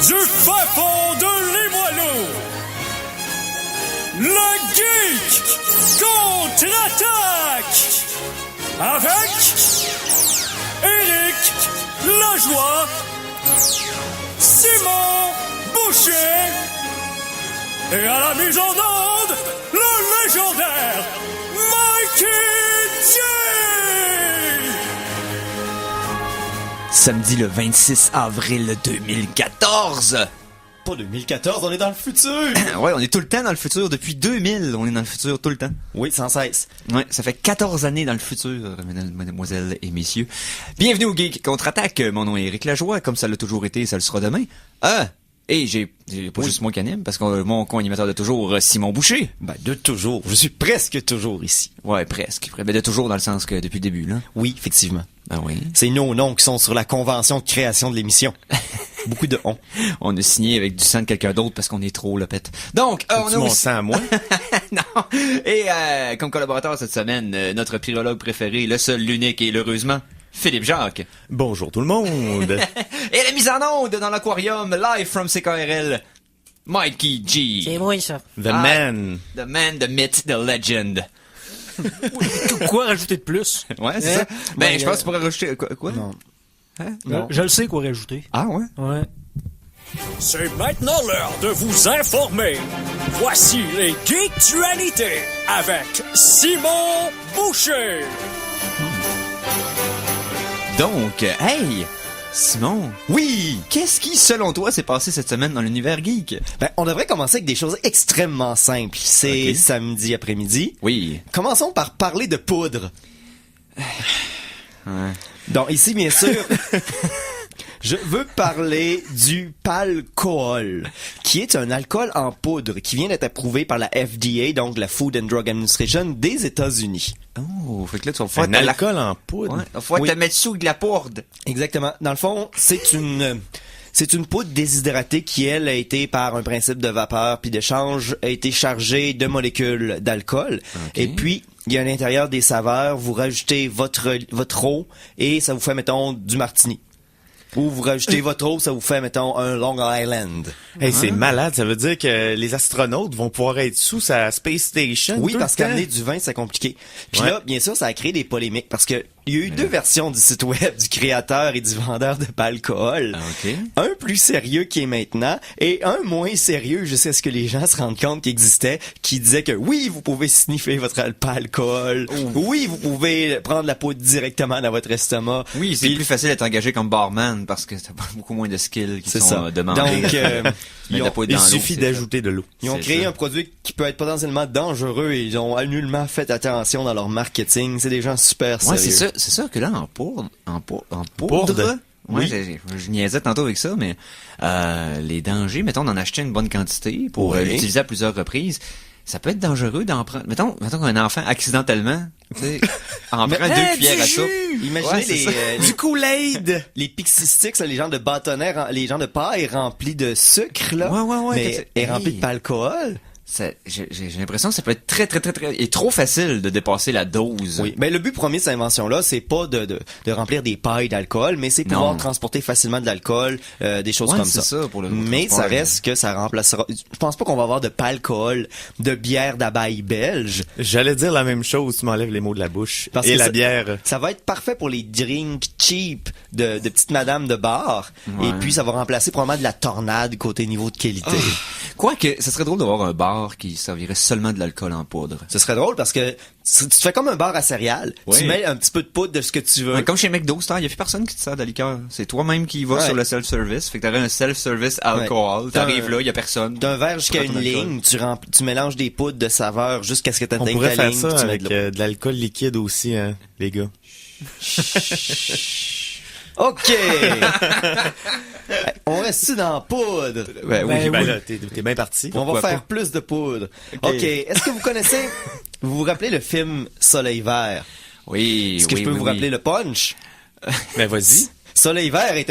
du fin fond de Limoilou, le Geek contre-attaque avec Éric Lajoie, Simon Boucher et à la mise en onde, le légendaire Mikey J. Samedi le 26 avril 2014. Pas 2014, on est dans le futur! Ouais, on est tout le temps dans le futur. Depuis 2000, on est dans le futur tout le temps. Oui, sans cesse. Ouais, ça fait 14 années dans le futur, mesdemoiselles et messieurs. Bienvenue au Geek Contre-Attaque. Mon nom est Éric Lajoie, comme ça l'a toujours été et ça le sera demain. Et j'ai pas juste moi qui anime, parce que mon co-animateur de toujours, Simon Boucher. Ben, de toujours. Je suis presque toujours ici. Ouais, presque. Mais de toujours dans le sens que depuis le début, là. Oui, effectivement. Ah oui. C'est nos noms qui sont sur la convention de création de l'émission. Beaucoup de on. On a signé avec du sang de quelqu'un d'autre parce qu'on est trop le pète. Donc, on a mon aussi... sang à moi? Non. Et comme collaborateur cette semaine, notre pyrologue préféré, le seul, l'unique et l'heureusement, Philippe Jacques. Bonjour tout le monde. Et la mise en onde dans l'aquarium, live from CKRL, Mikey G. C'est moi, ça. The man. The man, the myth, the legend. Quoi rajouter de plus? Ouais, c'est ça. Ben, je pense que tu pourrais rajouter... Quoi? Non. Hein? Non. Je le sais quoi rajouter. Ah ouais? Ouais. C'est maintenant l'heure de vous informer. Voici les Geektualités avec Simon Boucher. Donc, hey, Simon. Oui! Qu'est-ce qui, selon toi, s'est passé cette semaine dans l'univers geek? Ben, on devrait commencer avec des choses extrêmement simples. C'est Ok. samedi après-midi. Oui. Commençons par parler de poudre. Ouais. Donc, ici, bien sûr... Je veux parler du Palcool, qui est un alcool en poudre qui vient d'être approuvé par la FDA, donc la Food and Drug Administration des États-Unis. Oh, fait que là, tu vas pouvoir Un alcool en poudre. Ouais, il va falloir Oui. te mettre sous de la poudre. Exactement. Dans le fond, c'est une poudre déshydratée qui, elle, a été par un principe de vapeur puis d'échange, a été chargée de molécules d'alcool. Ok. Et puis, il y a à l'intérieur des saveurs, vous rajoutez votre eau et ça vous fait, mettons, du martini. Ou vous rajoutez votre eau, ça vous fait, mettons, un Long Island. Hey, c'est malade. Ça veut dire que les astronautes vont pouvoir être sous sa Space Station. Oui, tout parce le temps. qu'amener du vin, c'est compliqué. Puis Ouais. là, bien sûr, ça a créé des polémiques parce que il y a eu deux versions du site web du créateur et du vendeur de Palcool. OK. Un plus sérieux qui est maintenant et un moins sérieux jusqu'à ce que les gens se rendent compte qu'il existait, qui disait que oui, vous pouvez sniffer votre alcool. Oui, vous pouvez prendre la poudre directement dans votre estomac. Oui, c'est Puis- plus facile d'être engagé comme barman parce que t'as beaucoup moins de skills qui C'est sont ça. demandés. Donc, Mais de la poudre Il dans l'eau, suffit c'est d'ajouter de l'eau. ils ont C'est créé ça. un produit qui peut être potentiellement dangereux et ils ont nullement fait attention dans leur marketing. C'est des gens super ça. Ouais, sérieux. c'est ça que là, en poudre, Poudre? Ouais, Oui. je niaisais tantôt avec ça, mais les dangers, mettons, d'en acheter une bonne quantité pour Oui. l'utiliser à plusieurs reprises, ça peut être dangereux d'en prendre. Mettons qu'un enfant, accidentellement, tu sais, en prend deux cuillères à soupe. Imaginez Ouais, c'est ça. les Du Kool-Aid! les Pixie Sticks, là, les gens de bâtonnets, les gens de paille remplis de sucre, là. Ouais, Mais que est rempli de alcool. J'ai l'impression que ça peut être très et trop facile de dépasser la dose. Oui. Mais le but premier de cette invention-là, c'est pas de remplir des pailles d'alcool, mais c'est pouvoir Non. transporter facilement de l'alcool, des choses Ouais, comme c'est ça. ça, pour le Mais transport. ça reste que ça remplacera. Je pense pas qu'on va avoir de palcool, de bière d'abeille belge. J'allais dire la même chose, tu m'enlèves les mots de la bouche. Parce Et que la ça- bière. Ça va être parfait pour les drinks cheap de petites madames de bar. Ouais. Et puis, ça va remplacer probablement de la tornade côté niveau de qualité. Quoique, ça serait drôle d'avoir un bar qui servirait seulement de l'alcool en poudre. Ce serait drôle parce que tu te fais comme un bar à céréales. Oui. Tu mets un petit peu de poudre de ce que tu veux. Ouais, comme chez McDo, il y a plus personne qui te sert de la liqueur. C'est toi-même qui vas Ouais. sur le self-service. Fait que t'aurais un self-service alcool. Ouais. T'arrives D'un- là, il y a personne. D'un verre jusqu'à Tu prends une ton alcool. ligne, tu mélanges des poudres de saveur jusqu'à ce que tu On atteignes pourrait ta faire ligne. ça puis tu mets avec de l'eau. de l'alcool liquide aussi, hein, les gars. OK! On reste dans la poudre. Ouais, oui. Ben Ben oui. là, t'es bien parti. On va Pourquoi faire pas? plus de poudre. OK. Est-ce que vous connaissez... Vous vous rappelez le film Soleil vert? Oui, Est-ce que oui, je peux oui, vous oui. rappeler le punch? Ben vas-y. Soleil vert est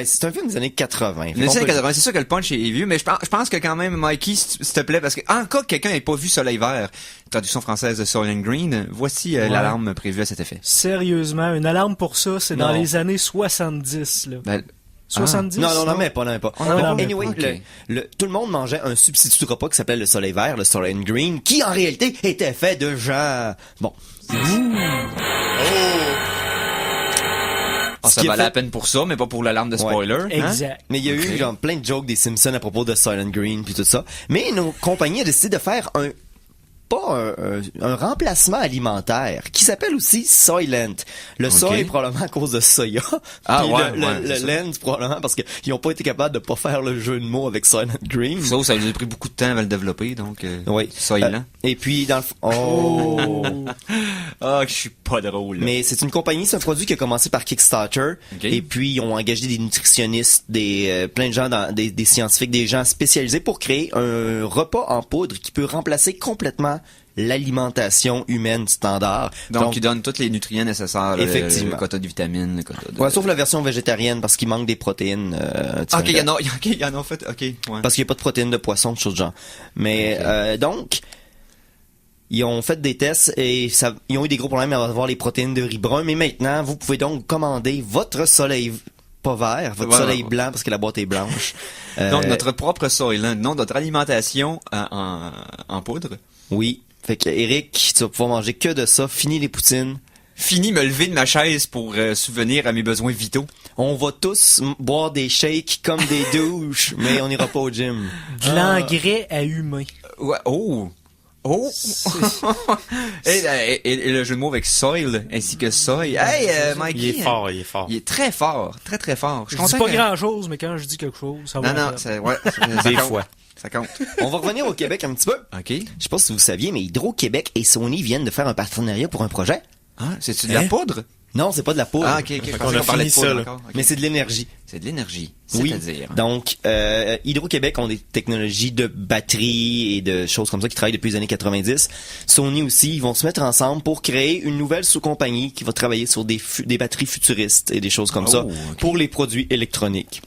c'est un film des années 80. Fait Les qu'on années peut- 80, c'est sûr que le punch est vieux, mais je pense que quand même, Mikey, s'il te plaît, parce que en cas que quelqu'un n'ait pas vu Soleil vert, traduction française de Soylent Green, voici l'alarme prévue à cet effet. Sérieusement, une alarme pour ça, c'est dans Non. les années 70, là. Ben, 70? Non, on n'en met pas. On en met Anyway, pas, ok. tout le monde mangeait un substitut de repas qui s'appelait le soleil vert, le soleil green, qui en réalité était fait de gens. Bon. Ah, Ce ça qui a valait fait- la peine pour ça, mais pas pour l'alarme de spoiler. hein? Exact. Mais il y a eu genre plein de jokes des Simpsons à propos de Soylent Green puis tout ça. Mais nos compagnies ont décidé de faire un remplacement alimentaire qui s'appelle aussi Soylent. Le soy probablement à cause de soya. Ah, Puis ouais, le c'est ça. lent probablement parce qu'ils ont pas été capables de pas faire le jeu de mots avec Soylent Green. Ça nous a pris beaucoup de temps à le développer, donc Oui. Soylent. Et puis dans le oh. Ah, je suis pas drôle. Là. Mais c'est une compagnie, c'est un produit qui a commencé par Kickstarter. Ok. Et puis ils ont engagé des nutritionnistes, plein de gens, des scientifiques, des gens spécialisés pour créer un repas en poudre qui peut remplacer complètement l'alimentation humaine standard. Donc, il donne tous les nutriments nécessaires. là, Effectivement. Le quota de vitamines, le quota de... Ouais, sauf la version végétarienne parce qu'il manque des protéines. Ah, ok, il y en a fait. Ok, ouais. Parce qu'il n'y a pas de protéines de poisson, de choses de genre. Mais donc, ils ont fait des tests et ils ont eu des gros problèmes à avoir les protéines de riz brun. Mais maintenant, vous pouvez donc commander votre soleil pas vert, votre soleil blanc parce que la boîte est blanche. Donc, notre propre Soylent, non, notre alimentation en poudre. Oui. Fait que Eric, tu vas pouvoir manger que de ça. Fini les poutines. Fini me lever de ma chaise pour subvenir à mes besoins vitaux. On va tous boire des shakes comme des douches, mais on n'ira pas au gym. De l'engrais à humain. Ouais, oh! et le jeu de mots avec soil ainsi que soy. Hey, Mikey! Il est fort, il est fort. Il est très fort, très très fort. Je suis dis content pas que- grand chose, mais quand je dis quelque chose, ça va. Non, ça Des compte. fois. Ça compte. On va revenir au Québec un petit peu. OK. Je sais pas si vous saviez, mais Hydro-Québec et Sony viennent de faire un partenariat pour un projet. Ah, c'est-tu de la Hein? poudre? Non, c'est pas de la poudre. Ah, ok, ok. Je qu'on pensais a qu'on parlait de fini poudre ça, là. encore. Ok. Mais c'est de l'énergie. C'est de l'énergie. Oui. C'est-à-dire. Donc, Hydro-Québec ont des technologies de batteries et de choses comme ça qui travaillent depuis les années 90. Sony aussi, ils vont se mettre ensemble pour créer une nouvelle sous-compagnie qui va travailler sur des batteries futuristes et des choses comme ça ok. pour les produits électroniques.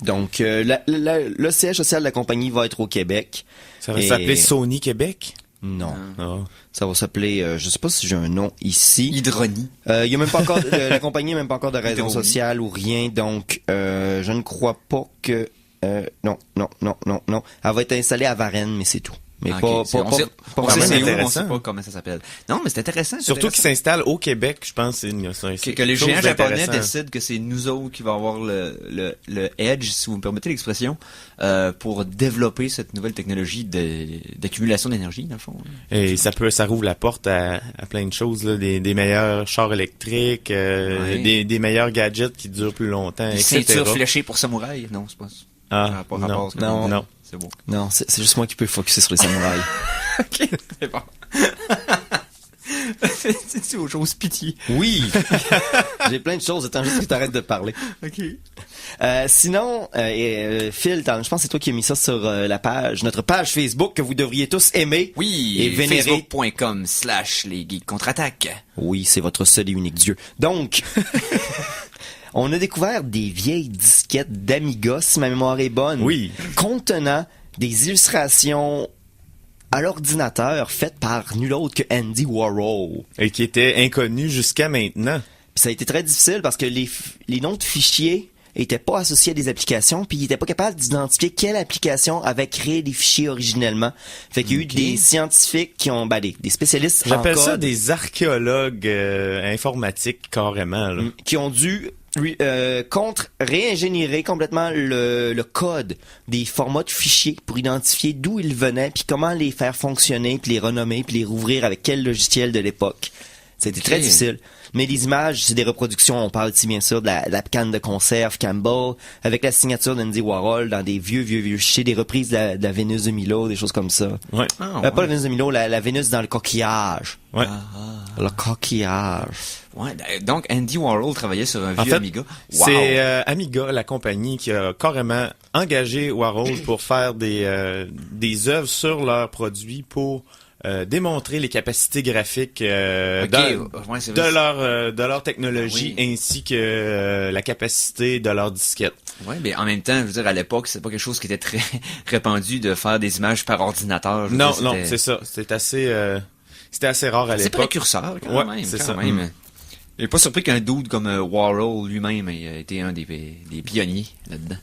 Donc, le siège social de la compagnie va être au Québec. Ça va Et- s'appeler Sony Québec? Non. Ah. Ça va s'appeler, je sais pas si j'ai un nom ici. Hydronie. Il y a même pas encore, la compagnie n'a même pas encore de raison Hydronie. sociale ou rien, donc je ne crois pas que, non. Elle va être installée à Varennes, mais c'est tout. Mais Ah, pas, ok. pas, On pas, sait- pas on vraiment sait c'est où, on intéressant. sait pas comment ça s'appelle. Non, mais c'est intéressant. c'est Surtout qu'ils intéressant. s'installent au Québec, je pense. C'est Que les quelque chose géants japonais d'intéressant. décident que c'est nous autres qui va avoir le edge, si vous me permettez l'expression, pour développer cette nouvelle technologie d'accumulation d'énergie, dans le fond. Et ça rouvre la porte à plein de choses, là, des meilleurs chars électriques, Ouais. des meilleurs gadgets qui durent plus longtemps, Des etc. ceintures fléchées pour samouraï. Non, c'est pas ça. Ah, Ça a pas non, rapport, ce que non, tu dis. non. C'est bon. Non, c'est juste moi qui peux focusser sur les samouraïs. Ok, c'est bon. C'est aux choses pitié. Oui! J'ai plein de choses, attends juste que t'arrêtes de parler. Ok. Sinon, Phil, je pense que c'est toi qui as mis ça sur notre page Facebook que vous devriez tous aimer. Oui, Et vénérer. Facebook.com/les geeks contre-attaque. Oui, c'est votre seul et unique Dieu. Donc, on a découvert des vieilles disquettes d'Amiga, si ma mémoire est bonne. Oui. Contenant des illustrations à l'ordinateur faites par nul autre que Andy Warhol. Et qui était inconnu jusqu'à maintenant. Puis ça a été très difficile parce que les noms de fichiers étaient pas associés à des applications, puis ils étaient pas capables d'identifier quelle application avait créé les fichiers originellement. Fait qu'il y a eu des scientifiques qui ont, des spécialistes en J'appelle ça code des archéologues informatiques, carrément. Là. qui ont dû réingénierer complètement le code des formats de fichiers pour identifier d'où ils venaient, puis comment les faire fonctionner, puis les renommer, puis les rouvrir avec quel logiciel de l'époque. C'était très difficile. Mais les images, c'est des reproductions. On parle ici, bien sûr, de la canne de conserve Campbell, avec la signature d'Andy Warhol dans des vieux fichiers, des reprises de la Vénus de Milo, des choses comme ça. Ouais. Pas la Vénus de Milo, la Vénus dans le coquillage. Ouais. Le coquillage. Ouais, donc Andy Warhol travaillait sur un En vieux fait, Amiga. Wow. c'est Amiga, la compagnie, qui a carrément engagé Warhol pour faire des œuvres sur leurs produits pour démontrer les capacités graphiques ouais, c'est de vrai. leur technologie Oui. ainsi que la capacité de leur disquette. Ouais, mais en même temps, je veux dire, à l'époque, c'est pas quelque chose qui était très répandu de faire des images par ordinateur. Je veux Non, dire, non, c'était- c'est ça. C'était assez rare à C'est l'époque. précurseur, quand Ouais, même. c'est quand ça. même. J'ai pas surpris qu'un dude comme Warhol lui-même ait été un des pionniers là-dedans.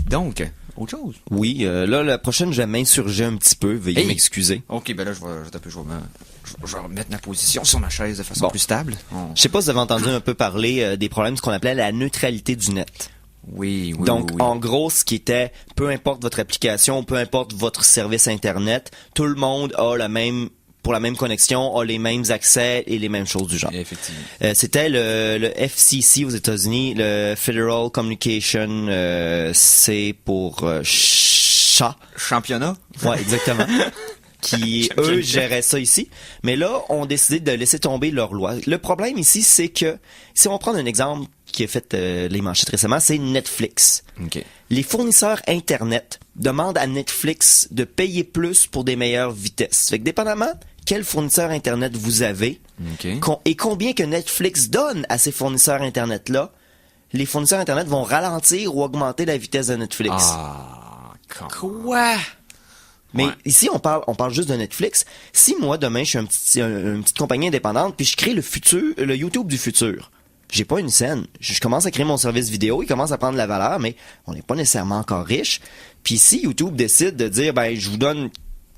Donc, autre chose. Oui, là, la prochaine, je vais m'insurger un petit peu. Veuillez m'excuser. Ok, ben là, je vais remettre ma position sur ma chaise de façon plus stable. Je sais pas si vous avez entendu un peu parler des problèmes de ce qu'on appelait la neutralité du net. Oui. Donc, oui. en gros, ce qui était, peu importe votre application, peu importe votre service Internet, tout le monde a pour la même connexion, a les mêmes accès et les mêmes choses du genre. Effectivement. C'était le FCC aux États-Unis, le Federal Communication, c'est pour chat. Championnat? Ouais, exactement. Qui, eux, géraient ça ici. Mais là, ont décidé de laisser tomber leur loi. Le problème ici, c'est que, si on prend un exemple qui a fait les manchettes récemment, c'est Netflix. OK. Les fournisseurs Internet demandent à Netflix de payer plus pour des meilleures vitesses. Fait que dépendamment quel fournisseur Internet vous avez et combien que Netflix donne à ces fournisseurs Internet-là, les fournisseurs Internet vont ralentir ou augmenter la vitesse de Netflix. Ah, Quoi? Mais ici, on parle juste de Netflix. Si moi, demain, je suis une petite compagnie indépendante, puis je crée le YouTube du futur, j'ai pas une scène. Je commence à créer mon service vidéo, il commence à prendre la valeur, mais on n'est pas nécessairement encore riche. Puis si YouTube décide de dire, ben, je vous donne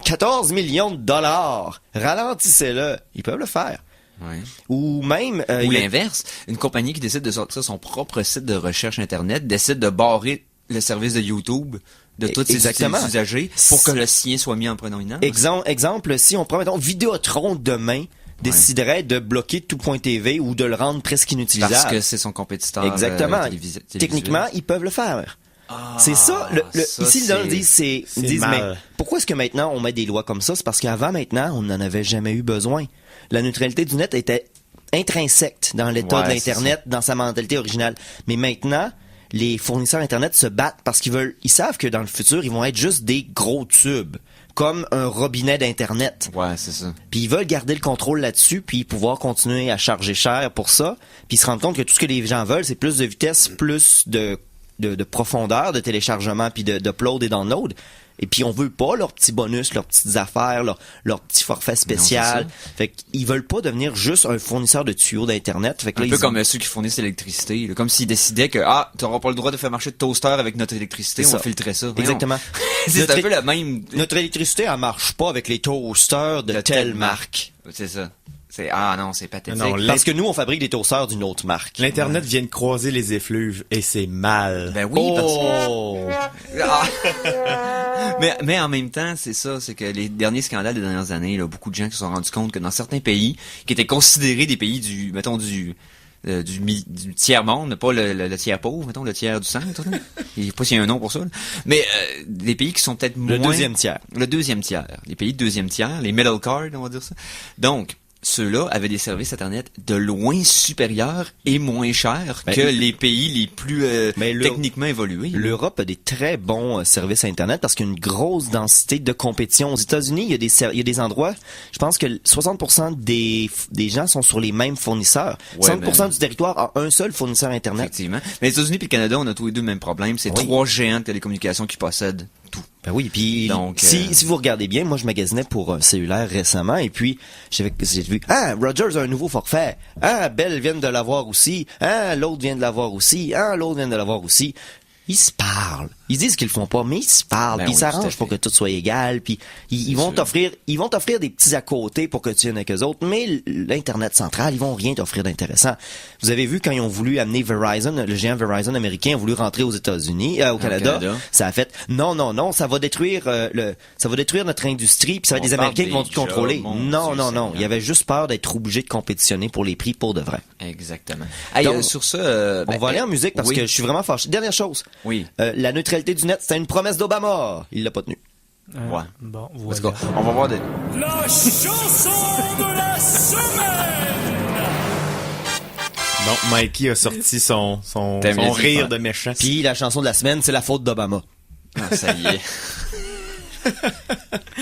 14 millions de dollars, ralentissez-le, ils peuvent le faire. Ouais. Ou même... Ou l'inverse, une compagnie qui décide de sortir son propre site de recherche Internet décide de barrer le service de YouTube de tous ses usagers pour que le sien soit mis en prédominance. Exemple, si on prend, mettons, Vidéotron demain déciderait de bloquer tout.tv ou de le rendre presque inutilisable. Parce que c'est son compétiteur. Exactement. Techniquement, ils peuvent le faire. C'est ça. Ici, ils disent, mais pourquoi est-ce que maintenant on met des lois comme ça? C'est parce qu'avant, maintenant, on n'en avait jamais eu besoin. La neutralité du net était intrinsèque dans l'état de l'Internet, dans sa mentalité originale. Mais maintenant, les fournisseurs Internet se battent parce ils savent que dans le futur, ils vont être juste des gros tubes, comme un robinet d'Internet. Ouais, c'est ça. Puis ils veulent garder le contrôle là-dessus, puis pouvoir continuer à charger cher pour ça, puis ils se rendent compte que tout ce que les gens veulent, c'est plus de vitesse, plus de profondeur, de téléchargement, puis d'upload et download. Et puis on veut pas leurs petits bonus, leurs petites affaires, leur petit forfait spécial. Fait qu'ils veulent pas devenir juste un fournisseur de tuyaux d'Internet. Fait que un peu comme ceux qui fournissent l'électricité. Comme s'ils décidaient que t'auras pas le droit de faire marcher de toaster avec notre électricité, on va filtrer ça. Exactement. C'est un peu la même. Notre électricité, elle marche pas avec les toasters de telle marque. C'est ça. C'est pathétique. Non, parce que nous, on fabrique des toasters d'une autre marque. L'Internet vient de croiser les effluves et c'est mal. Ben oui, mais en même temps, c'est ça, c'est que les derniers scandales des dernières années, là, beaucoup de gens qui se sont rendus compte que dans certains pays, qui étaient considérés des pays du tiers-monde, pas le tiers pauvre, mettons, le tiers du centre. Il ne sais pas s'il y a un nom pour ça. Là. Mais des pays qui sont peut-être moins... Le deuxième tiers. Le deuxième tiers. Les pays de deuxième tiers, les middle card, on va dire ça. Donc, ceux-là avaient des services Internet de loin supérieurs et moins chers que les pays les plus techniquement évolués. L'Europe a des très bons services Internet parce qu'il y a une grosse densité de compétition. Aux États-Unis, il y a des endroits, je pense que 60% des gens sont sur les mêmes fournisseurs. 60% du territoire a un seul fournisseur Internet. Effectivement. Mais les États-Unis et le Canada, on a tous les deux le même problème. C'est trois géants de télécommunications qui possèdent tout. Ben oui, puis si vous regardez bien, moi je magasinais pour un cellulaire récemment et puis j'ai vu Rogers a un nouveau forfait. Bell vient de l'avoir aussi. L'autre vient de l'avoir aussi. L'autre vient de l'avoir aussi. Ils se parlent. Ils disent qu'ils le font pas, mais ils se parlent. Puis ils s'arrangent pour que tout soit égal. Puis ils vont t'offrir des petits à côté pour que tu viennes avec eux autres. Mais l'Internet central, ils vont rien t'offrir d'intéressant. Vous avez vu quand ils ont voulu amener Verizon, le géant Verizon américain a voulu rentrer aux États-Unis, au Canada. Ça a fait non, ça va détruire notre industrie. Puis ça va être des Américains qui vont tout contrôler. Non. Il y avait juste peur d'être obligé de compétitionner pour les prix pour de vrai. Exactement. Donc, sur ça, on va aller en musique parce que je suis vraiment fâché. Dernière chose. Oui. La neutralité du net, c'était une promesse d'Obama. Il l'a pas tenue. Bon, voilà. On va voir La chanson de la semaine! Donc, Mikey a sorti son rire de méchant. Puis la chanson de la semaine, c'est la faute d'Obama. Ça y est.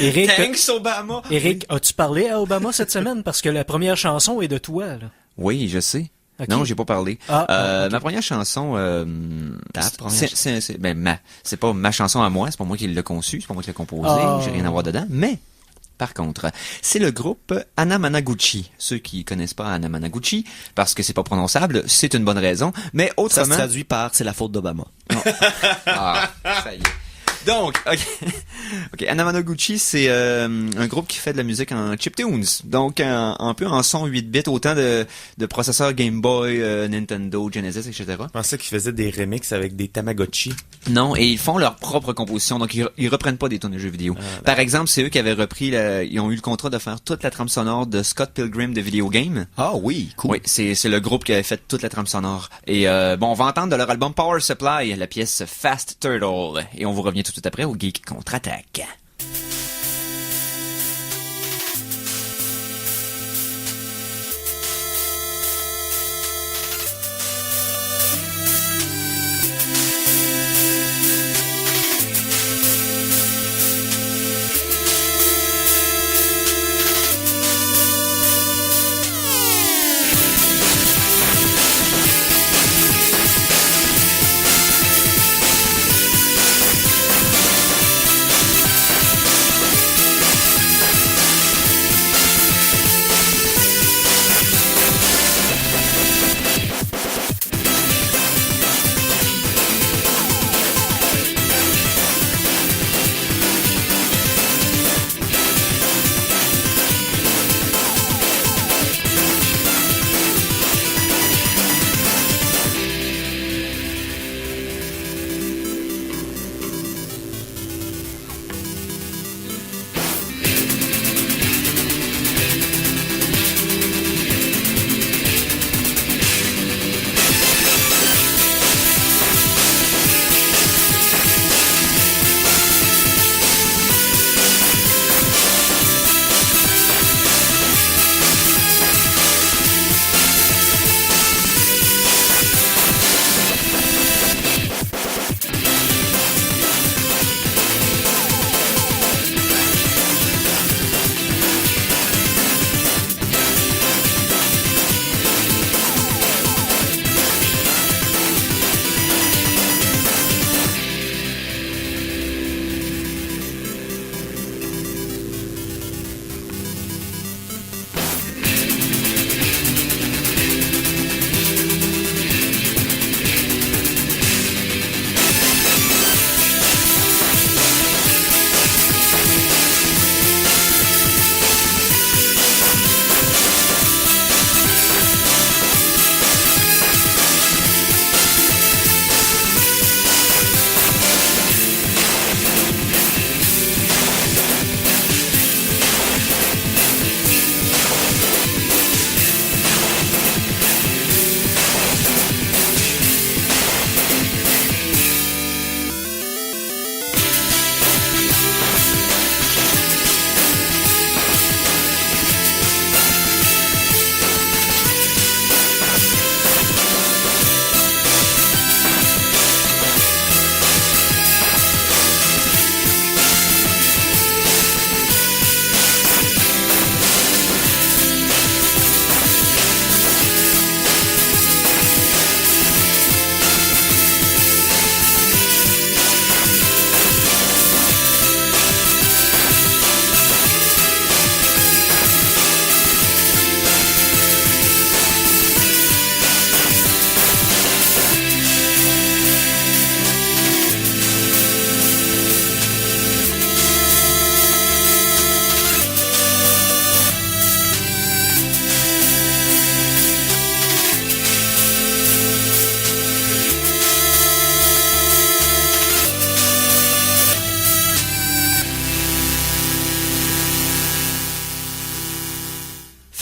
Eric, Thanks, Obama! Eric, as-tu parlé à Obama cette semaine? Parce que la première chanson est de toi, là. Oui, je sais. Okay. Non, j'ai pas parlé. Okay. Ma première chanson, c'est pas ma chanson à moi, c'est pas moi qui l'ai conçue, c'est pas moi qui l'ai composée, j'ai rien à voir dedans, mais Par contre, c'est le groupe Anamanaguchi. Ceux qui connaissent pas Anamanaguchi, parce que c'est pas prononçable, c'est une bonne raison. Mais Ça se autrement... traduit par c'est la faute d'Obama. Ah, ça y est. Donc, ok, Anamanaguchi, c'est un groupe qui fait de la musique en chiptunes, donc un peu en son 8 bits, autant de processeurs Game Boy, Nintendo, Genesis, etc. Je pensais qu'ils faisaient des remixes avec des Tamagotchi. Non, et ils font leur propre composition, donc ils reprennent pas des tonnes de jeux vidéo. Par exemple, c'est eux qui avaient repris, ils ont eu le contrat de faire toute la trame sonore de Scott Pilgrim de Video Game. Ah oui, cool. Oui, c'est le groupe qui avait fait toute la trame sonore. Et bon, on va entendre de leur album Power Supply la pièce Fast Turtle, et on vous revient tout de suite après au Geek Contre-Attaque.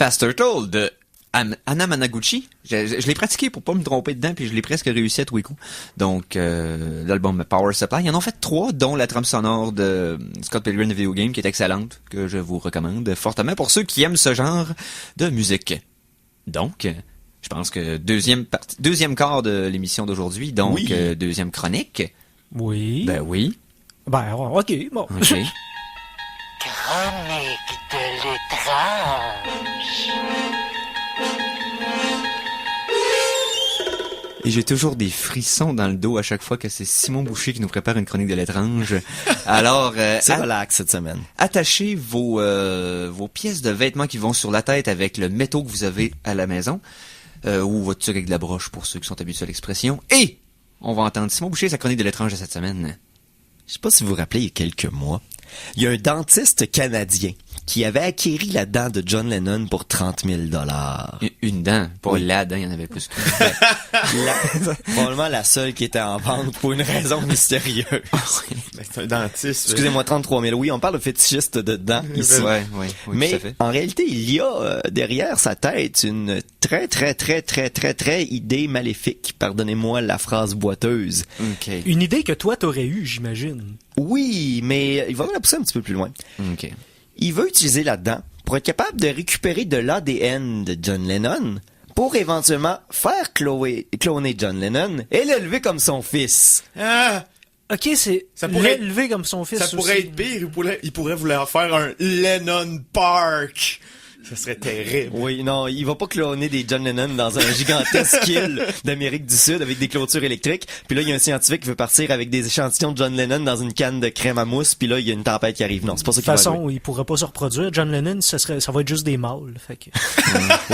Fast Turtle de Anamanaguchi. Je l'ai pratiqué pour pas me tromper dedans, puis je l'ai presque réussi à tous les coups. Donc, l'album Power Supply. Ils en ont fait 3, dont la trame sonore de Scott Pilgrim de Video Game, qui est excellente, que je vous recommande fortement pour ceux qui aiment ce genre de musique. Donc, je pense que deuxième quart de l'émission d'aujourd'hui, donc Oui. Deuxième chronique. Oui. Ben oui. Ben, ok, bon. OK. Chronique de l'étrange. Et j'ai toujours des frissons dans le dos à chaque fois que c'est Simon Boucher qui nous prépare une chronique de l'étrange. Alors, C'est relax cette semaine. attachez vos pièces de vêtements qui vont sur la tête avec le métaux que vous avez à la maison, ou votre truc avec de la broche pour ceux qui sont habitués à l'expression. Et on va entendre Simon Boucher sa chronique de l'étrange de cette semaine. Je sais pas si vous vous rappelez, il y a quelques mois, il y a un dentiste canadien qui avait acquéri la dent de John Lennon pour 30 000 $. Une dent, pas Oui. la dent, il y en avait plus qu'une. Probablement la seule qui était en vente pour une raison mystérieuse. Ben, c'est un dentiste. Excusez-moi, 33 000. Oui, on parle de fétichiste de dents ici. Ouais, oui, tout Mais à fait. en réalité, il y a derrière sa tête une très idée maléfique. Pardonnez-moi la phrase boiteuse. OK. Une idée que toi t'aurais eue, j'imagine. Oui, mais il va la pousser un petit peu plus loin. OK. Il veut utiliser la dent pour être capable de récupérer de l'ADN de John Lennon pour éventuellement faire cloner John Lennon et l'élever comme son fils. Ah! Ok, c'est Ça pourrait- l'élever comme son fils. Ça pourrait aussi. être pire. Il pourrait vouloir faire un Lennon Park. Ça serait terrible. Oui, non, il va pas cloner des John Lennon dans un gigantesque île d'Amérique du Sud avec des clôtures électriques. Puis là, il y a un scientifique qui veut partir avec des échantillons de John Lennon dans une canne de crème à mousse. Puis là, il y a une tempête qui arrive. Non, c'est pas ça De qui va toute arriver. façon, il pourrait pas se reproduire. John Lennon, ça va être juste des mâles. Fait que...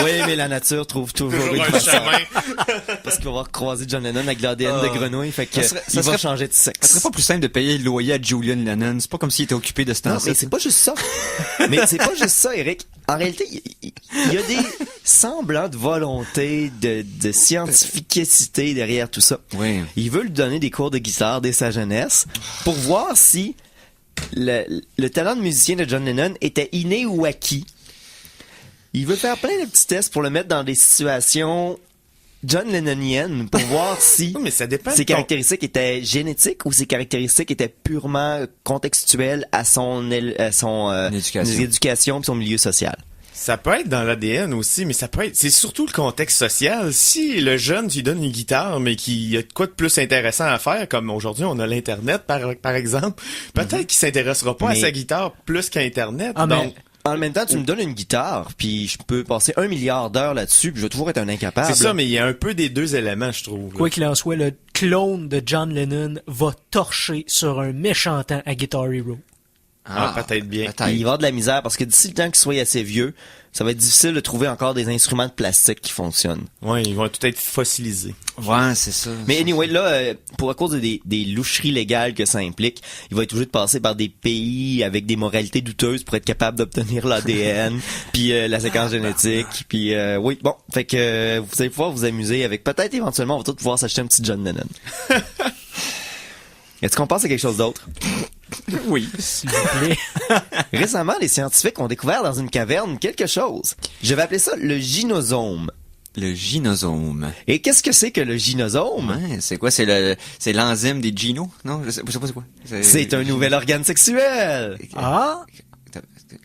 Oui, mais la nature trouve toujours une Toujours un façon. chemin. Parce qu'il va avoir croisé John Lennon avec l'ADN de grenouille. Fait que Ça il va serait- changer de sexe. Ça serait pas plus simple de payer le loyer à Julian Lennon. C'est pas comme s'il était occupé de ce Non, temps-ci. mais c'est pas juste ça. Mais c'est pas juste ça, Eric. En réalité, il y a des semblants de volonté, de scientificité derrière tout ça. Oui. Il veut lui donner des cours de guitare dès sa jeunesse pour voir si le talent de musicien de John Lennon était inné ou acquis. Il veut faire plein de petits tests pour le mettre dans des situations John Lennoniennes pour voir si Oui, mais ça dépend ses de ton- caractéristiques étaient génétiques ou ses caractéristiques étaient purement contextuelles à son éducation et son milieu social. Ça peut être dans l'ADN aussi, mais ça peut être... C'est surtout le contexte social. Si le jeune, tu lui donnes une guitare, mais qu'il y a de quoi de plus intéressant à faire, comme aujourd'hui, on a l'Internet, par exemple, peut-être qu'il s'intéressera pas à Mais- sa guitare plus qu'à Internet. Ah, mais- donc, En même temps, tu me donnes une guitare, puis je peux passer 1 milliard d'heures là-dessus, puis je vais toujours être un incapable. c'est ça, mais il y a un peu des deux éléments, je trouve. là. Quoi qu'il en soit, le clone de John Lennon va torcher sur un méchant temps à Guitar Hero. Ah, peut-être bien. Il va y avoir de la misère parce que d'ici le temps qu'il soit assez vieux, ça va être difficile de trouver encore des instruments de plastique qui fonctionnent. Ouais, ils vont tout être fossilisés. Ouais, c'est ça. Mais anyway, là, pour à cause des loucheries légales que ça implique, il va être obligé de passer par des pays avec des moralités douteuses pour être capable d'obtenir l'ADN, puis la séquence génétique, puis oui, bon, fait que vous allez pouvoir vous amuser avec peut-être éventuellement on va tous pouvoir s'acheter un petit John Lennon. Est-ce qu'on passe à quelque chose d'autre? Oui. S'il vous plaît. Récemment, les scientifiques ont découvert dans une caverne quelque chose. Je vais appeler ça le gynosome. Le gynosome. Et qu'est-ce que c'est que le gynosome? Ouais, c'est quoi? C'est l'enzyme des gynos? Non, je sais pas c'est quoi. C'est un nouvel organe sexuel. Ah,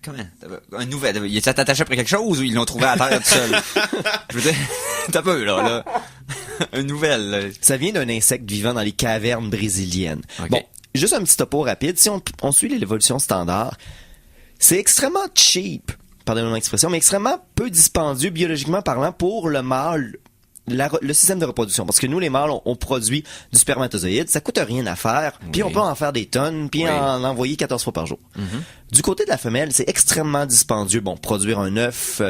Comment? Un nouvel. Il est attaché après quelque chose ou ils l'ont trouvé à terre tout seul? Je veux dire, t'as peu, là. Un nouvel, là. Ça vient d'un insecte vivant dans les cavernes brésiliennes. Ok. Bon, juste un petit topo rapide. Si on suit l'évolution standard, c'est extrêmement cheap, pardonnez-moi l'expression, mais extrêmement peu dispendieux biologiquement parlant pour le mâle, le système de reproduction. Parce que nous, les mâles, on produit du spermatozoïde, ça coûte rien à faire, puis Oui. on peut en faire des tonnes, puis Oui. en envoyer 14 fois par jour. Du côté de la femelle, c'est extrêmement dispendieux. Bon, produire un œuf,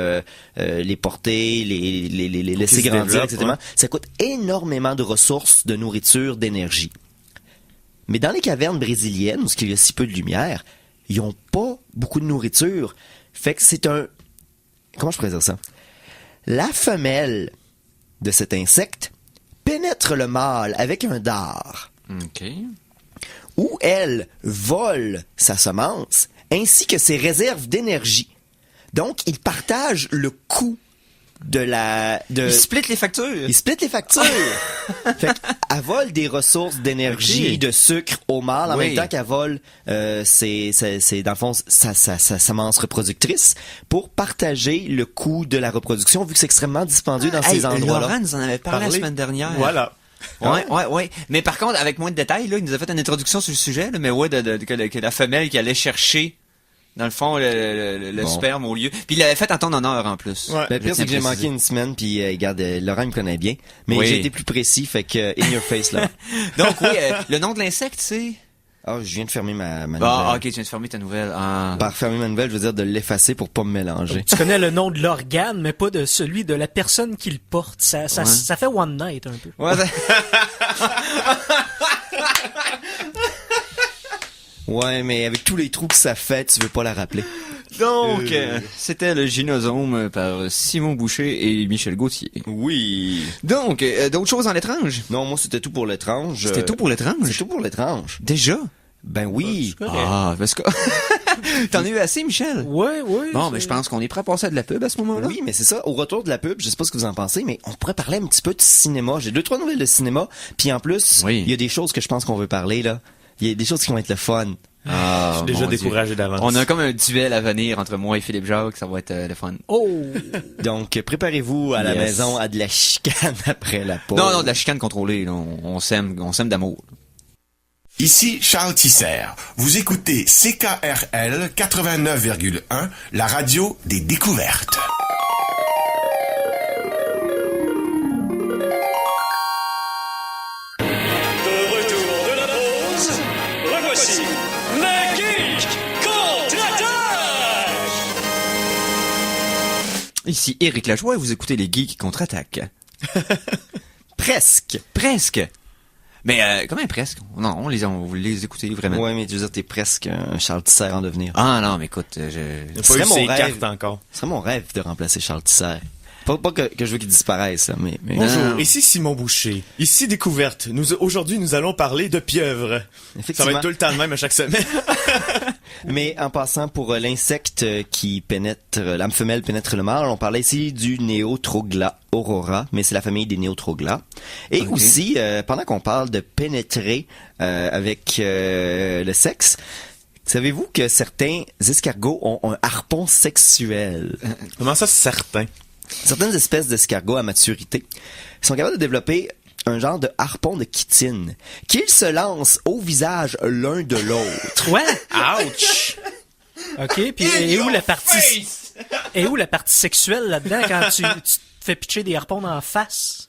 les porter, les laisser se grandir, développent, etc. ouais. Ça coûte énormément de ressources, de nourriture, d'énergie. Mais dans les cavernes brésiliennes, où il y a si peu de lumière, ils n'ont pas beaucoup de nourriture. Fait que c'est un... Comment je pourrais dire ça? La femelle de cet insecte pénètre le mâle avec un dard, OK. où elle vole sa semence, ainsi que ses réserves d'énergie. Donc, ils partagent le coût de Ils splitent les factures. Ils splitent les factures. Fait qu'elle vole des ressources d'énergie, Ok. de sucre au mâle, en Oui. même temps qu'elle vole c'est dans le fond sa semence reproductrice pour partager le coût de la reproduction vu que c'est extrêmement dispendieux dans ces endroits-là. Laurent nous en avait parlé la semaine dernière. Voilà. Ouais. Mais par contre, avec moins de détails, là, il nous a fait une introduction sur le sujet, là, mais ouais, que la femelle qui allait chercher Dans le fond, le Bon. sperme au lieu. Puis il l'avait fait en ton honneur en plus. Ouais. Le Je pire, tiens c'est à que j'ai préciser. manqué une semaine, puis regarde, Laurent me connaît bien. Mais Oui. j'ai été plus précis, fait que in your face, là. Donc oui, le nom de l'insecte, c'est... Ah, je viens de fermer ma Ah, nouvelle. ok, tu viens de fermer ta nouvelle. Ah. Par fermer ma nouvelle, je veux dire de l'effacer pour pas me mélanger. Tu connais le nom de l'organe, mais pas de celui de la personne qui le porte. Ça fait One Night un peu. Ouais, Ouais, mais avec tous les trous que ça fait, tu veux pas la rappeler. donc, c'était le gynosome par Simon Boucher et Michel Gauthier. Oui. Donc, d'autres choses en l'étrange? Non, moi, c'était tout pour l'étrange. C'était tout pour C'est l'étrange? tout pour l'étrange. Déjà? Ben oui. Ah, parce que... T'en as eu assez, Michel? Ouais. Bon, mais je pense qu'on est prêt à passer à de la pub à ce moment-là. Oui, mais c'est ça. Au retour de la pub, je sais pas ce que vous en pensez, mais on pourrait parler un petit peu de cinéma. J'ai 2-3 nouvelles de cinéma. Puis en plus, Oui. il y a des choses que je pense qu'on veut parler, là. Il y a des choses qui vont être le fun. Ah, Je suis déjà mon Dieu. découragé d'avance. On a comme un duel à venir entre moi et Philippe Jacques, ça va être le fun. Oh! Donc, préparez-vous à la Yes. maison à de la chicane après la pause. Non, de la chicane contrôlée, là. On s'aime d'amour. Ici Charles Tisser. Vous écoutez CKRL 89,1, la radio des découvertes. De retour de la pause, revoici les geeks contre-attaque! Ici Éric Lajoie et vous écoutez les Geeks contre-attaque. Presque. Presque. Mais comment presque? Non, on les écouter vraiment. Ouais, mais tu veux dire, t'es presque un Charles Tisser en devenir. Ah non, mais écoute, Il a Ce pas serait eu mon ses rêve. cartes encore. Ce serait mon rêve de remplacer Charles Tisser. Pas que je veux qu'il disparaisse, là, mais... Bonjour, Non. ici Simon Boucher. Ici Découverte. Aujourd'hui, nous allons parler de pieuvres. Ça Effectivement. va être tout le temps de même à chaque semaine. Mais en passant pour l'insecte qui pénètre, l'âme femelle pénètre le mâle, on parlait ici du Neotrogla aurora, mais c'est la famille des Neotrogla. Et Ok. aussi, pendant qu'on parle de pénétrer avec le sexe, savez-vous que certains escargots ont un harpon sexuel? Comment ça, c'est certain? Certaines espèces d'escargots à maturité sont capables de développer un genre de harpon de chitine qu'ils se lancent au visage l'un de l'autre. Ouais! Ouch! OK, puis et où la partie sexuelle là-dedans quand tu te fais pitcher des harpons en face?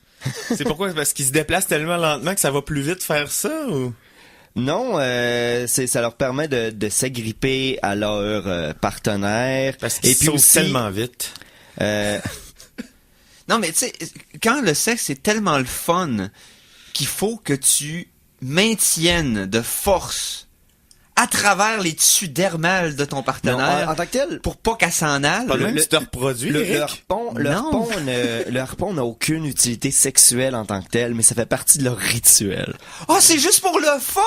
C'est pourquoi? Parce qu'ils se déplacent tellement lentement que ça va plus vite faire ça, ou? Non, ça leur permet de s'agripper à leur partenaire. Parce qu'ils sautent tellement vite. Non, mais tu sais, quand le sexe est tellement le fun qu'il faut que tu maintiennes de force à travers les tissus dermales de ton Non, partenaire en tant que tel, pour pas qu'elle s'en aille. Pas même tu te reproduis, le Eric? harpon, Non. le harpon n'a aucune utilité sexuelle en tant que tel, mais ça fait partie de leur rituel. Oh, c'est juste pour le fun!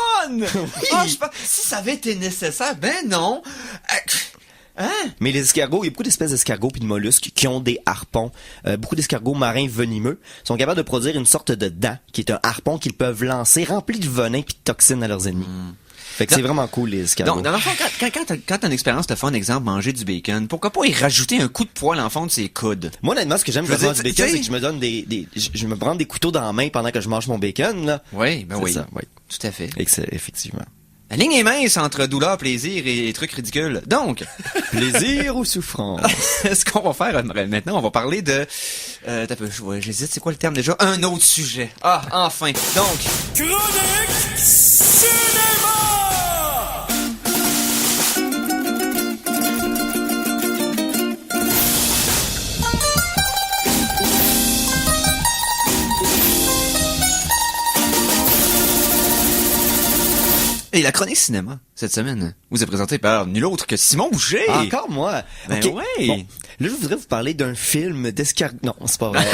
Ah, si ça avait été nécessaire, ben non. Hein? Mais les escargots, il y a beaucoup d'espèces d'escargots puis de mollusques qui ont des harpons. Beaucoup d'escargots marins venimeux sont capables de produire une sorte de dent, qui est un harpon qu'ils peuvent lancer rempli de venin puis de toxines à leurs ennemis. Fait que c'est vraiment cool, les escargots. Donc, dans le fond, quand t'as une expérience de fun, exemple, manger du bacon, pourquoi pas y rajouter un coup de poil en fond de ses coudes? Moi, honnêtement, ce que j'aime Je veux vraiment dire, du bacon, tu sais- c'est que je me donne je me prends des couteaux dans la main pendant que je mange mon bacon, là. Oui, ben C'est oui. ça, oui. Tout à fait. Effectivement. La ligne est mince entre douleur, plaisir et trucs ridicules. Donc, Plaisir ou souffrance? ce qu'on va faire maintenant, on va parler de... j'hésite, c'est quoi le terme déjà? Un autre sujet. Ah, enfin. Donc, Chronique Cinéma! et la chronique cinéma, cette semaine, vous est présentée par nul autre que Simon Boucher. Encore moi? Ben Ok. ouais. Bon. Là, je voudrais vous parler d'un film d'escargot. Non, c'est pas vrai.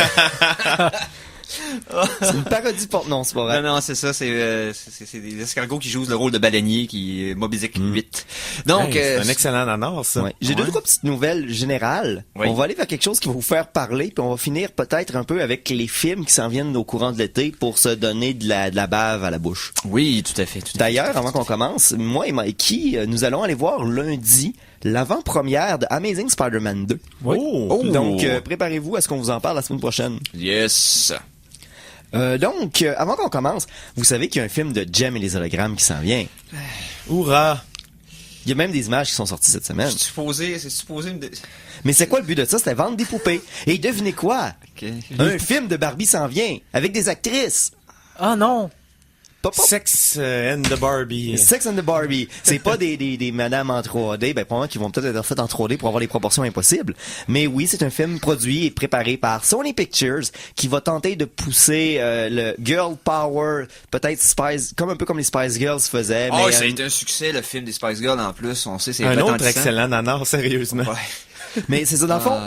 C'est une parodie pour... Non, c'est pas vrai. Non, c'est ça, c'est des escargots qui jouent le rôle de baleinier qui Moby Dick 8. Donc, Hey, c'est un excellent nanar, ça. Ouais. J'ai deux, trois petites nouvelles générales. Oui. On va aller vers quelque chose qui va vous faire parler, puis on va finir peut-être un peu avec les films qui s'en viennent au courant de l'été pour se donner de la bave à la bouche. oui, tout à fait. Tout à fait. D'ailleurs, avant qu'on commence, moi et Mikey, nous allons aller voir lundi l'avant-première de Amazing Spider-Man 2. Oh! Donc, préparez-vous à ce qu'on vous en parle la semaine prochaine. Yes. Donc, avant qu'on commence, vous savez qu'il y a un film de Jem et les hologrammes qui s'en vient. Hourra! Il y a même des images qui sont sorties cette semaine. C'est supposé Mais c'est quoi le but de ça? C'était vendre des poupées. Et devinez quoi? Ok. Un film de Barbie s'en vient, avec des actrices. Ah non! Pop, pop. Sex and the Barbie. Sex and the Barbie. C'est pas des madames en 3D, ben probablement qu'ils vont peut-être être faits en 3D pour avoir les proportions impossibles. Mais oui, c'est un film produit et préparé par Sony Pictures qui va tenter de pousser le girl power, peut-être Spice, comme un peu comme les Spice Girls faisaient. Oh, mais, ça a été un succès, le film des Spice Girls, en plus. On sait, c'est Un autre retentissant. excellent nanar, sérieusement. Ouais. Mais c'est ça, dans le fond,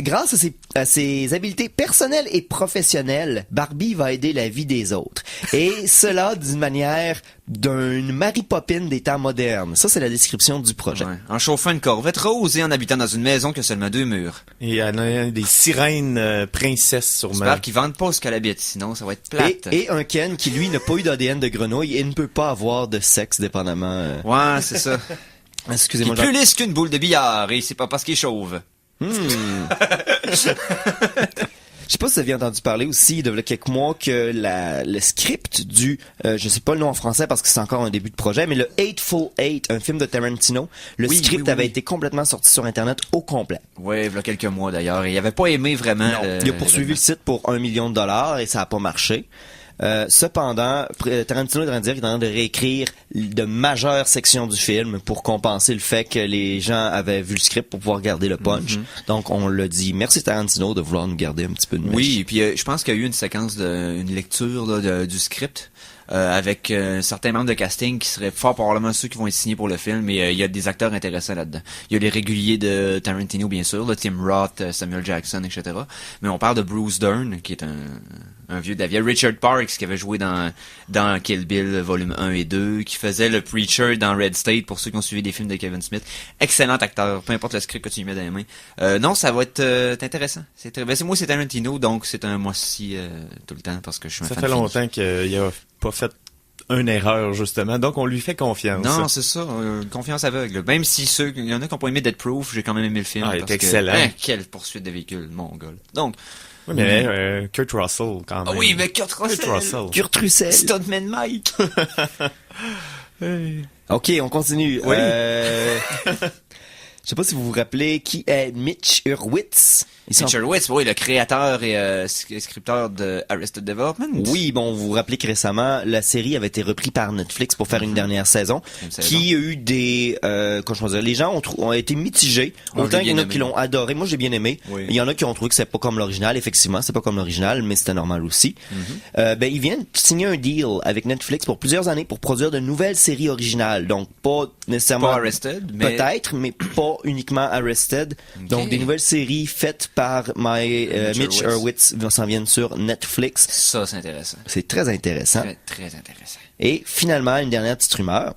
grâce à ses habiletés personnelles et professionnelles, Barbie va aider la vie des autres. Et cela d'une manière d'une Mary Poppins des temps modernes. Ça, c'est la description du projet. Ouais. En chauffant une Corvette rose et en habitant dans une maison qui a seulement 2 murs. Et il y en a des sirènes princesses, sûrement. J'espère qu'ils vendent pas ce qu'elle habite, sinon ça va être plate. Et un Ken qui, lui, n'a pas eu d'ADN de grenouille et ne peut pas avoir de sexe, dépendamment... Ouais, c'est ça. Il Excusez-moi. est plus lisse qu'une boule de billard et c'est pas parce qu'il est chauve. Je sais pas si vous avez entendu parler aussi, de quelques mois, que le script du, je sais pas le nom en français parce que c'est encore un début de projet, mais le Hateful Eight, un film de Tarantino, le script avait été complètement sorti sur Internet au complet. Ouais, il y a quelques mois d'ailleurs. Et il avait pas aimé vraiment. Il a poursuivi le site pour $1 million et ça a pas marché. Cependant, Tarantino est en train de dire qu'il est en train de réécrire de majeures sections du film pour compenser le fait que les gens avaient vu le script pour pouvoir garder le punch. Donc, on l'a dit. Merci Tarantino de vouloir nous garder un petit peu de mèche. Oui, et puis je pense qu'il y a eu une séquence une lecture là, du script. Avec un certain membre de casting qui seraient fort probablement ceux qui vont être signés pour le film, mais il y a des acteurs intéressants là-dedans. Il y a les réguliers de Tarantino, bien sûr, là, Tim Roth, Samuel Jackson, etc. Mais on parle de Bruce Dern, qui est un vieux Davia. Richard Parks, qui avait joué dans Kill Bill, volume 1 et 2, qui faisait le Preacher dans Red State, pour ceux qui ont suivi des films de Kevin Smith. Excellent acteur, peu importe le script que tu lui mets dans les mains. Non, ça va être intéressant. Moi, c'est Tarantino, donc c'est un moi-ci tout le temps, parce que je suis un Ça fan fait fini. longtemps qu'il a pas fait une erreur, justement. Donc, on lui fait confiance. Non, c'est ça, confiance aveugle. Même si il y en a qui ont pas aimé Dead Proof, j'ai quand même aimé le film. Ah, il est parce excellent. Quelle poursuite de véhicule, mon gars. Donc. Oui, mais Kurt Russell, quand même. Ah oui, mais Kurt Russell. Kurt Russell. Stuntman Mike. Ok, on continue. Oui. Je sais pas si vous vous rappelez qui est Mitch Hurwitz. Mitch Hurwitz, oui, le créateur et scripteur de Arrested Development. Oui, bon, vous vous rappelez que récemment, la série avait été reprise par Netflix pour faire une dernière saison, qui a eu des, comment je veux dire, les gens ont été mitigés. Autant il y en a qui l'ont adoré. Moi, j'ai bien aimé. Oui. Il y en a qui ont trouvé que c'est pas comme l'original. Effectivement, c'est pas comme l'original, mais c'était normal aussi. Ils viennent de signer un deal avec Netflix pour plusieurs années pour produire de nouvelles séries originales. Donc, pas nécessairement. Pas Arrested, mais. Peut-être, mais pas uniquement Arrested. Okay. Donc, des nouvelles séries faites par Mitch Hurwitz s'en viennent sur Netflix. Ça, c'est intéressant. C'est très intéressant. Très, très intéressant. Et finalement, une dernière petite rumeur.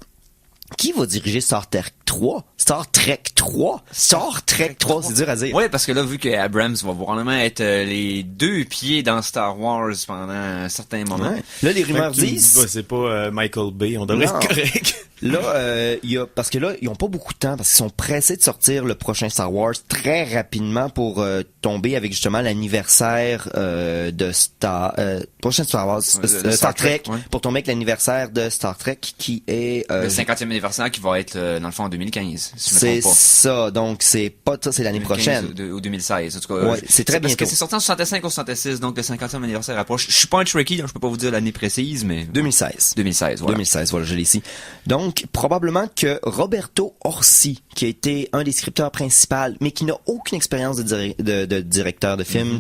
Qui va diriger Star Trek 3? Star Trek 3? Star Trek 3, c'est dur à dire. Ouais, parce que là, vu que Abrams va probablement être les 2 pieds dans Star Wars pendant un certain moment. Ouais. Là, les rumeurs Fait que tu me disent... dis pas, c'est pas Michael Bay, on devrait Non. être correct. Là, parce que là, ils ont pas beaucoup de temps parce qu'ils sont pressés de sortir le prochain Star Wars très rapidement pour tomber avec justement l'anniversaire de prochain Star Wars, Star Trek, ouais. pour tomber avec l'anniversaire de Star Trek qui est Le 50e anniversaire qui va être, dans le fond, en 2015, si je me c'est trompe pas. ça, donc c'est pas ça, c'est l'année 2015 prochaine. ou 2016, en tout cas. Ouais, c'est très parce bientôt. que c'est sorti en 65 ou 66, donc le 50e anniversaire approche. Je suis pas un Trekkie, donc je peux pas vous dire l'année précise, mais... 2016. 2016, voilà. 2016, voilà, je l'ai ici. Donc, probablement que Roberto Orsi, qui a été un des scripteurs principaux, mais qui n'a aucune expérience de directeur de film,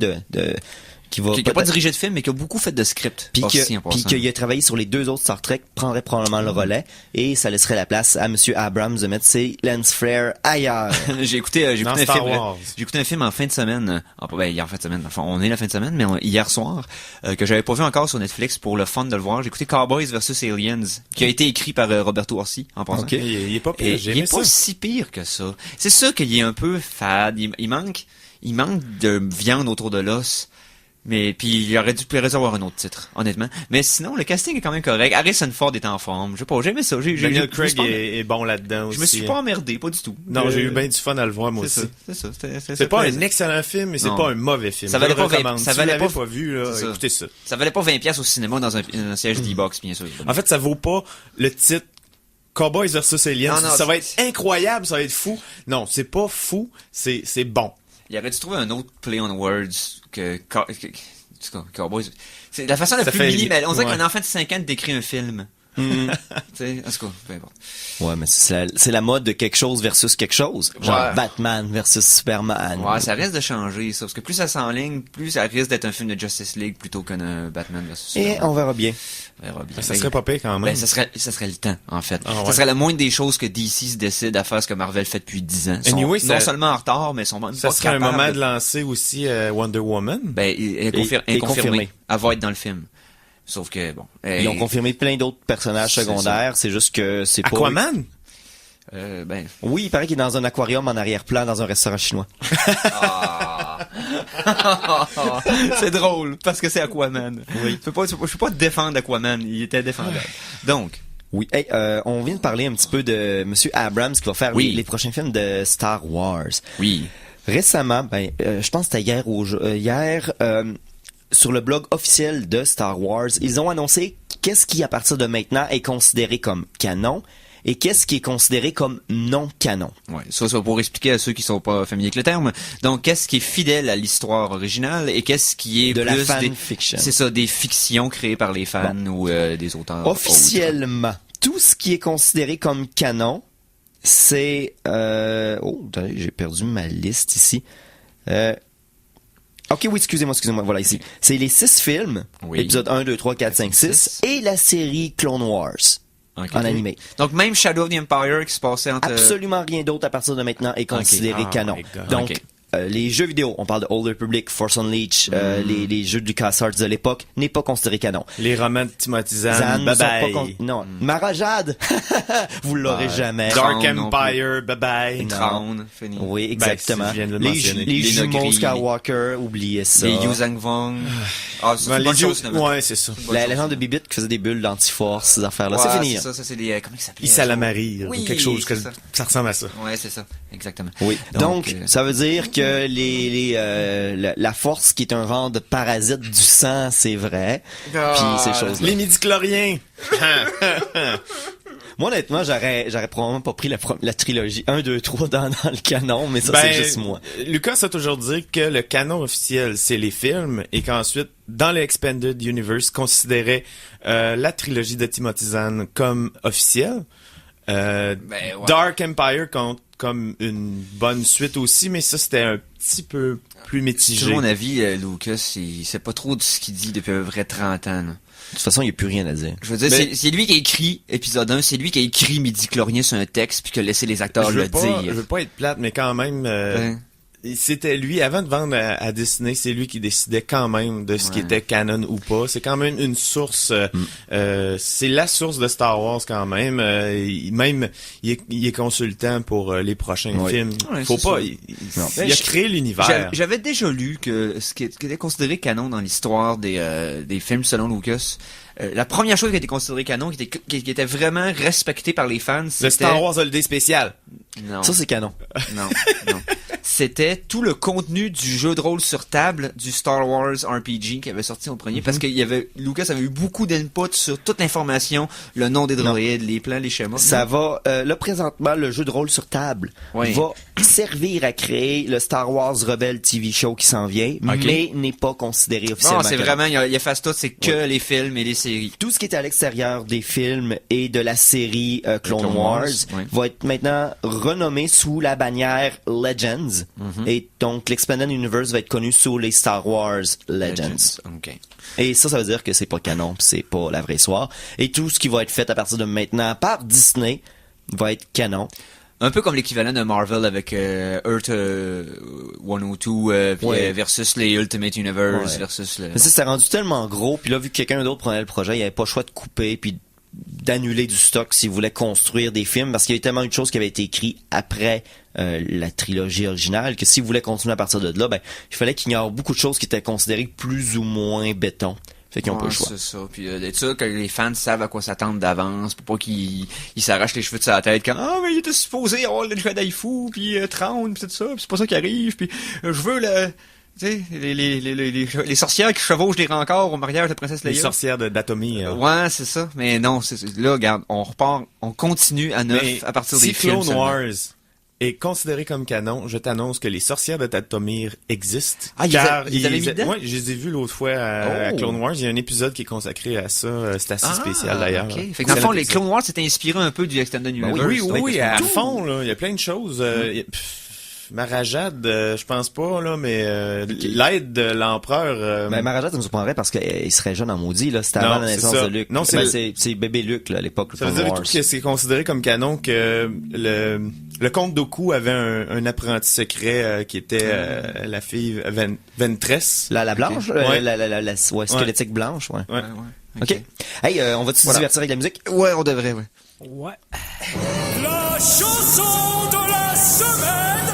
qui va Qui a pas dirigé de film, mais qui a beaucoup fait de script. puis aussi, en puis passant. qu'il a travaillé sur les 2 autres Star Trek, prendrait probablement le relais, et ça laisserait la place à Monsieur Abrams de mettre ses lens flares ailleurs. J'ai écouté un Dans film. Star Wars. J'ai écouté un film en fin de semaine. Hier en fin de semaine. Enfin, on est la fin de semaine, mais hier soir, que j'avais pas vu encore sur Netflix pour le fun de le voir. J'ai écouté Cowboys vs Aliens, qui a été écrit par Roberto Orsi, en passant. Ok. Il est pas Et pire, j'ai il aimé est pas ça. si pire que ça. C'est sûr qu'il est un peu fade. Il manque de viande autour de l'os. Mais puis il aurait dû avoir un autre titre, honnêtement. Mais sinon, le casting est quand même correct. Harrison Ford est en forme. Je sais pas, j'aimais ça. Daniel Craig est bon là-dedans aussi. Je me suis pas emmerdé, pas du tout. Non, j'ai eu bien du fun à le voir, moi aussi. C'est ça. C'est pas un excellent film, mais c'est Non. pas un mauvais film. Ça valait Je le pas 20 recommande. ça Si valait vous l'avez pas- pas vu, là, c'est ça. écoutez ça. Ça valait pas 20$ au cinéma dans un siège d'e-box, bien sûr. En fait, ça vaut pas le titre Cowboys versus Aliens. Non, non, ça va c'est- être incroyable, ça va être fou. Non, c'est pas fou, c'est bon. Il aurait dû trouver un autre play on words que Cowboys. C'est la façon la Ça plus fait- minimale. On dirait ouais. qu'un enfant de 5 ans décrit un film. Tu sais, en tout cas, peu importe. Ouais, mais c'est la mode de quelque chose versus quelque chose. Genre Ouais. Batman versus Superman. Ouais, ça risque de changer, ça. Parce que plus ça s'enligne, plus ça risque d'être un film de Justice League plutôt qu'un Batman versus Et Superman. on verra bien. On verra bien. Ça serait pas pire quand même. Ben, ça serait le temps, en fait. Ah, Ça ouais. serait la moindre des choses que DC se décide à faire ce que Marvel fait depuis 10 ans. Ils sont Anyway, non ça- seulement en retard, mais ils sont même Ça pas serait un capables moment de lancer aussi Wonder Woman. Ben, elle est Et confirmée. confirmé. Elle va être dans le film. Sauf que, bon. Ils ont confirmé plein d'autres personnages C'est secondaires. C'est juste que c'est pas... Aquaman? Ben, Oui, il paraît qu'il est dans un aquarium en arrière-plan dans un restaurant chinois. c'est drôle, parce que c'est Aquaman. Oui. Je peux pas te défendre Aquaman. Il était défendable. Donc. Oui. Hey, on vient de parler un petit peu de Monsieur Abrams qui va faire Oui. les prochains films de Star Wars. Oui. Récemment, je pense que c'était hier, sur le blog officiel de Star Wars, ils ont annoncé qu'est-ce qui, à partir de maintenant, est considéré comme canon et qu'est-ce qui est considéré comme non canon. Ouais, ça pour expliquer à ceux qui sont pas familiers avec le terme. Donc, qu'est-ce qui est fidèle à l'histoire originale et qu'est-ce qui est De la plus fanfiction. C'est ça, des fictions créées par les fans ou des auteurs. Officiellement, tout ce qui est considéré comme canon, c'est... Oh, attendez, j'ai perdu ma liste ici. Ok, oui, excusez-moi, voilà ici. C'est les 6 films, Oui. épisodes 1, 2, 3, 4, 5, 6, et la série Clone Wars, Ok. en animé. Donc, même Shadow of the Empire qui se passait entre... Absolument rien d'autre à partir de maintenant est considéré Oh canon. my God. Donc, Ok. les jeux vidéo, on parle de Old Republic, Force Unleashed, les jeux de LucasArts de l'époque, n'est pas considéré canon. Les romans de Timothy Zan Zahn, ne bye sont pas bye. non. Marajade, vous l'aurez jamais. Dark Thrawn non Empire, bye bye. Thrawn, fini. Oui, exactement. Ben, si je viens de le les mentionner. les Les jumeaux Nogri. Skywalker, oubliez ça. Les Yuzang Vong. Ah, c'est Ben, une bonne les chose, yeux- finalement. ouais, c'est ça. La légende de Bibit qui faisait des bulles d'anti-force, ces affaires-là. Ouais, c'est fini. Ça, c'est les... comment il s'appelait? Issalamari, Oui, quelque chose que c'est ça. ça ressemble à ça. Ouais, c'est ça. Exactement. Oui. Donc, euh, ça veut dire que la force qui est un genre de parasite du sang, c'est vrai. Puis ces choses-là. Les midi-chloriens. Moi, honnêtement, j'aurais probablement pas pris la trilogie 1, 2, 3 dans le canon, mais ça, Ben, c'est juste moi. Lucas a toujours dit que le canon officiel, c'est les films, et qu'ensuite, dans le Expanded Universe, considérait la trilogie de Timothy Zahn comme officielle. ouais. Dark Empire compte comme une bonne suite aussi, mais ça, c'était un petit peu plus C'est mitigé. mon avis, Lucas, il sait pas trop de ce qu'il dit depuis à peu près 30 ans. Là. De toute façon, il n'y a plus rien à dire. Je veux dire, Mais- c'est lui qui a écrit épisode 1, c'est lui qui a écrit Midi-Chlorien sur un texte, puis qui a laissé les acteurs je le veux pas, dire. je veux pas être plate, mais quand même, Ben, c'était lui, avant de vendre à Disney, c'est lui qui décidait quand même de ce qui Ouais. était canon ou pas. C'est quand même une source, c'est la source de Star Wars quand même. Il est consultant pour les prochains Oui. films. Ouais, Faut c'est pas, ça. il a créé l'univers. J'avais déjà lu que ce qui était considéré canon dans l'histoire des films selon Lucas, la première chose qui était considérée canon, qui était vraiment respectée par les fans, Le c'était... Star Wars Holiday spécial. Non. Ça, c'est canon. Non, non. C'était tout le contenu du jeu de rôle sur table du Star Wars RPG qui avait sorti en premier, parce que Lucas avait eu beaucoup d'input sur toute l'information, le nom des droïdes, les plans, les schémas. Ça va, là, présentement, le jeu de rôle sur table Oui. va servir à créer le Star Wars Rebel TV show qui s'en vient, mais n'est pas considéré officiellement. Non, c'est canon. vraiment, il efface tout, c'est que les films et les séries. Tout ce qui est à l'extérieur des films et de la série Clone Clone Wars, Wars, oui. va être maintenant renommé sous la bannière Legends. Et donc, l'Expanded Universe va être connu sous les Star Wars Legends. OK. Et ça veut dire que c'est pas canon, pis c'est pas la vraie histoire. Et tout ce qui va être fait à partir de maintenant par Disney va être canon. Un peu comme l'équivalent de Marvel avec Earth 102 puis, Ouais. versus les Ultimate Universe Ouais. versus le... Mais ça, c'est rendu tellement gros, puis là, vu que quelqu'un d'autre prenait le projet, il avait pas le choix de couper, puis d'annuler du stock s'il voulait construire des films, parce qu'il y avait tellement eu de choses qui avaient été écrites après la trilogie originale, que s'il voulait continuer à partir de là, ben, il fallait qu'il y ait beaucoup de choses qui étaient considérées plus ou moins béton. Fait qu'ils ont pas le Ouais, choix. c'est ça. Puis d'être sûr que les fans savent à quoi s'attendre d'avance pour pas qu'ils s'arrachent les cheveux de sa tête quand mais il était supposé avoir le Jedi fou puis Thrawn puis tout ça, puis c'est pas ça qui arrive puis je veux Tu sais, les sorcières qui chevauchent les rencarts au mariage de Princesse Les Leia. sorcières d'Atomy. Ouais, c'est ça. Mais non, là, regarde, on repart, on continue à neuf Mais à partir si des films. Clone seulement. Wars est considéré comme canon, je t'annonce que les sorcières de Datomir existent. Ah, ils avaient mis dedans? Ouais, je les ai vus l'autre fois à Oh. Clone Wars. Il y a un épisode qui est consacré à ça. C'est assez spécial d'ailleurs. Ok. là. Fait que dans le fond, les Excellent Clone Wars s'est inspiré un peu du Extended Ben Universe. Oui, donc, oui, c'est à tout. fond, là. Il y a plein de choses. Marajad, je pense pas, là, mais l'aide de l'empereur... Ben, Marajat, ça me surprendrait parce qu'il serait jeune en maudit, là. C'était Non, avant la c'est naissance ça. de Luke. Non, Ben, c'est- c'est bébé Luke, là, à l'époque. ça veut Clone dire Wars. tout que c'est considéré comme canon que le comte Dooku avait un apprenti secret qui était la fille Ventress. La blanche? Ouais. La squelettique blanche, ouais. Ouais. Ouais, ouais. OK. Hey, on va-tu se Voilà. divertir avec la musique? Ouais, on devrait, ouais. Ouais. La chanson de la semaine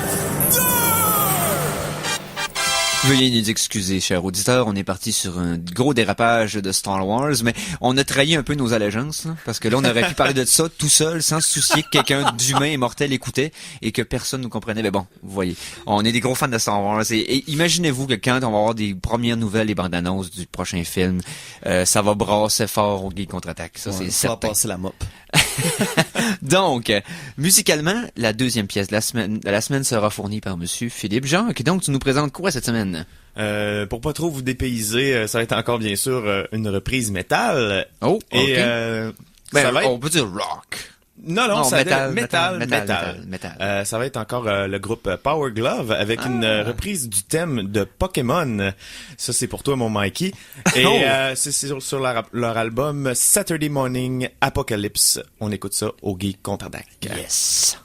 2! Veuillez nous excuser, chers auditeurs, on est parti sur un gros dérapage de Star Wars, mais on a trahi un peu nos allégeances, là, parce que là, on aurait pu parler de ça tout seul, sans se soucier que quelqu'un d'humain et mortel écoutait et que personne nous comprenait. Mais bon, vous voyez, on est des gros fans de Star Wars, et imaginez-vous que quand on va avoir des premières nouvelles et bandes annonces du prochain film, ça va brasser fort au Geek Contre-Attaque, ça c'est Ça va certain. passer la mop. Donc, musicalement, la deuxième pièce de la semaine sera fournie par Monsieur Philippe Jacques. Donc, tu nous présentes quoi cette semaine? Pour pas trop vous dépayser, ça va être encore bien sûr une reprise métal. Oh, Et ok. ça va être... On peut dire rock. Non, Non, ça va être métal. métal. Ça va être encore le groupe Power Glove avec une reprise du thème de Pokémon. Ça, c'est pour toi, mon Mikey. Et c'est sur leur album Saturday Morning Apocalypse. On écoute ça au Geek Contre-Attaque. Yes.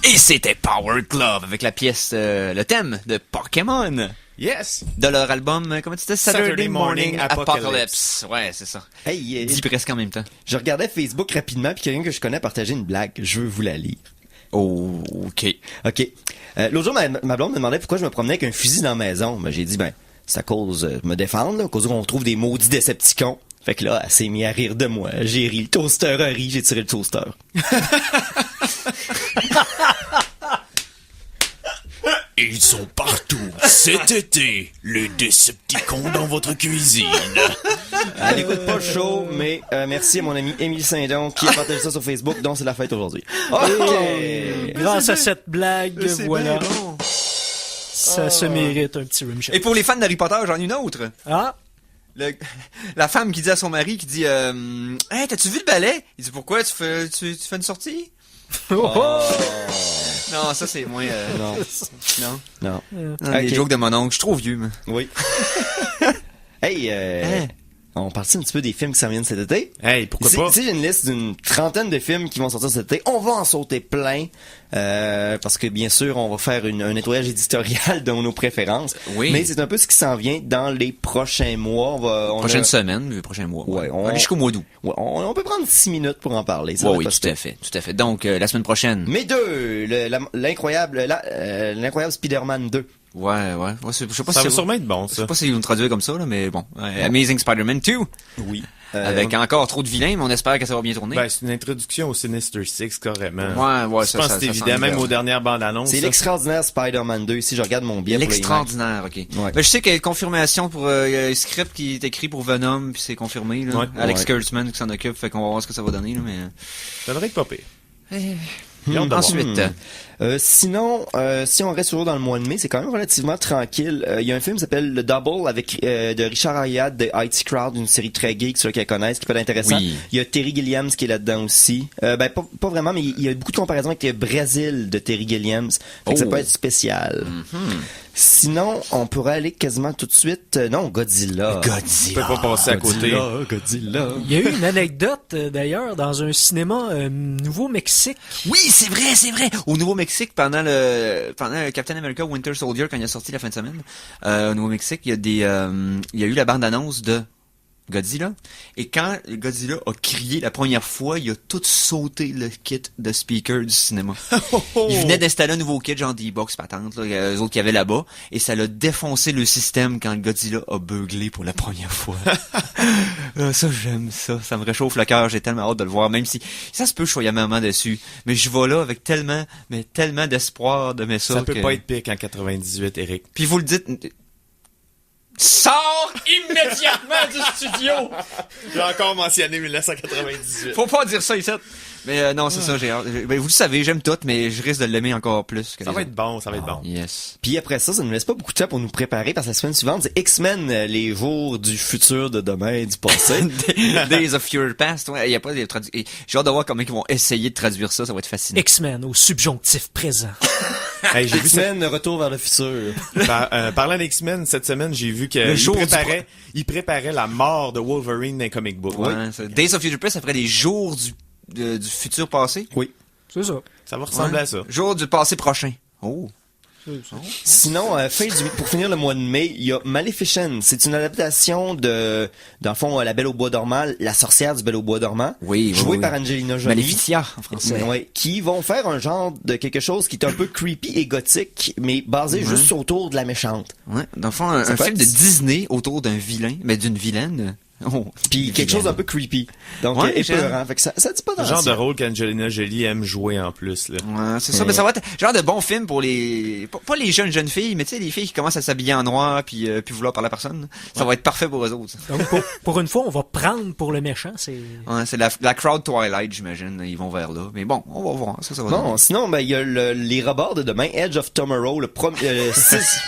Et c'était Power Glove avec la pièce, le thème de Pokémon. Yes! De leur album, comment tu dis? Saturday Morning Apocalypse. Ouais, c'est ça. Hey, Dit presque en même temps. je regardais Facebook rapidement, puis quelqu'un que je connais a partagé une blague. Je veux vous la lire. Oh, ok. OK. L'autre jour, ma blonde me demandait pourquoi je me promenais avec un fusil dans la maison. Ben, j'ai dit, c'est à cause de me défendre, là, à cause qu'on trouve des maudits Decepticons. Fait que là, elle s'est mise à rire de moi. J'ai ri. Le toaster a ri. J'ai tiré le toaster. Ils sont partout. Cet été, les Decepticons dans votre cuisine. Elle n'écoute pas le show, mais merci à mon ami Émile Saint-Don qui a partagé ça sur Facebook, dont c'est la fête aujourd'hui. OK! Grâce à cette blague, C'est voilà. bien bon. Ça se mérite un petit rimshot. Et pour les fans d'Harry Potter, j'en ai une autre. Ah, La femme qui dit à son mari, qui dit, hey, t'as-tu vu le ballet? Il dit, pourquoi tu fais une sortie? Non, ça c'est moins, Non. non. Non. Non, les Ok. jokes de mon oncle, je suis trop vieux, mais. Oui. Hey, Hein? on parle un petit peu des films qui s'en viennent cet été? Hey, pourquoi Ici, pas? ici, j'ai une liste d'une trentaine de films qui vont sortir cet été. On va en sauter plein, parce que bien sûr, on va faire un nettoyage éditorial de nos préférences. Oui. Mais c'est un peu ce qui s'en vient dans les prochains mois. Prochaine semaine, le prochain mois. Ouais, on- Aller jusqu'au mois d'août. Ouais, on peut prendre 6 minutes pour en parler. Ça Ouais, va oui, pas tout super. à fait, tout à fait. Donc, la semaine prochaine. Mais deux, l'incroyable Spider-Man 2. Ouais. Je sais pas Ça si va sûrement être bon, je ça. sais pas s'ils vont le traduire comme ça, là, mais bon. Amazing Spider-Man 2. Oui. Avec encore trop de vilains, mais on espère que ça va bien tourner. Ben, c'est une introduction au Sinister Six, carrément. Ouais, Je pense que c'est évident, même aux dernières bandes annonces. c'est l'extraordinaire Spider-Man 2. Ici, je regarde mon billet pour les L'extraordinaire, ok. Ouais. Ben, je sais qu'il y a une confirmation pour il y a un script qui est écrit pour Venom, puis c'est confirmé. Là. Ouais. Alex Ouais. Kurtzman qui s'en occupe, fait qu'on va voir ce que ça va donner. Là, mais Ça devrait être pas pire. J'ai hâte de voir. ensuite, Sinon, si on reste toujours dans le mois de mai, c'est quand même relativement tranquille. Il y a un film qui s'appelle Le Double avec de Richard Ayoade de IT Crowd, une série très geek, ceux qui la connaissent, qui peut être intéressant. Oui. Il y a Terry Gilliams qui est là-dedans aussi. Pas vraiment, mais il y a beaucoup de comparaisons avec le Brésil de Terry Gilliams. Fait que ça Oh. peut être spécial. Sinon, on pourrait aller quasiment tout de suite. Non, Godzilla. Je peux pas passer à côté. Godzilla. il y a eu une anecdote, d'ailleurs, dans un cinéma Nouveau-Mexique. oui, c'est vrai. Au Nouveau-Mexique, pendant le Captain America Winter Soldier, quand il a sorti la fin de semaine, au Nouveau-Mexique, il y a eu la bande-annonce de Godzilla. Et quand Godzilla a crié la première fois, il a tout sauté le kit de speaker du cinéma. Il venait d'installer un nouveau kit, genre D-Box patente, là, eux autres qui avaient là-bas, et ça l'a défoncé le système quand Godzilla a beuglé pour la première fois. Ça, j'aime ça. Ça me réchauffe le cœur. J'ai tellement hâte de le voir, même si ça se peut que je sois yamama dessus. Mais je vais là avec tellement d'espoir de mes ça. Ça peut que- pas être pire qu'en 98, Eric. Puis vous le dites... Sors immédiatement du studio! J'ai encore mentionné 1998. Faut pas dire ça ici. Mais non, c'est ça, j'ai hâte. Ben, vous le savez, j'aime tout, mais je risque de l'aimer encore plus que Ça les va autres. être bon, ça va être bon. Yes. Puis après ça nous laisse pas beaucoup de temps pour nous préparer parce que la semaine suivante, c'est X-Men, les jours du futur, de demain et du passé. Days of Future Past, ouais, y a pas de traduction. J'ai hâte de voir comment ils vont essayer de traduire ça, ça va être fascinant. X-Men au subjonctif présent. Hey, j'ai vu ça. X-Men, retour vers le futur. Parlant d'X-Men, cette semaine, j'ai vu Le jour qu'il préparait la mort de Wolverine dans les comic book. Ouais, ça- Days of Future Past, ça ferait des jours du futur passé. Oui. C'est ça. Ça va ressembler Ouais. à ça. Jour du passé prochain. Oh. Sinon, pour finir le mois de mai, il y a Maleficent. C'est une adaptation dans le fond, La Belle au Bois dormant, la sorcière du Belle au Bois dormant. Oui, Jouée oui. par Angelina Jolie. Maleficia, en français. Ouais, qui vont faire un genre de quelque chose qui est un peu creepy et gothique, mais basé juste autour de la méchante. Ouais. Dans le fond, un Ça peut film être- de Disney autour d'un vilain, mais d'une vilaine. Oh. Puis quelque chose d'un peu creepy. Donc, Ouais, épeurant. Fait que ça dit pas Le dans genre de rôle qu'Angelina Jolie aime jouer en plus, là. Ouais, c'est ça, mais ça va être genre de bon film pour les pas les jeunes filles, mais tu sais les filles qui commencent à s'habiller en noir puis vouloir parler à personne. Ça va être parfait pour eux autres. Donc, pour une fois, on va prendre pour le méchant. C'est Ouais, c'est la crowd Twilight, j'imagine, ils vont vers là. Mais bon, on va voir, ça va. Bon, donner. sinon, ben, il y a les rebords de demain, Edge of Tomorrow, le premier, 6,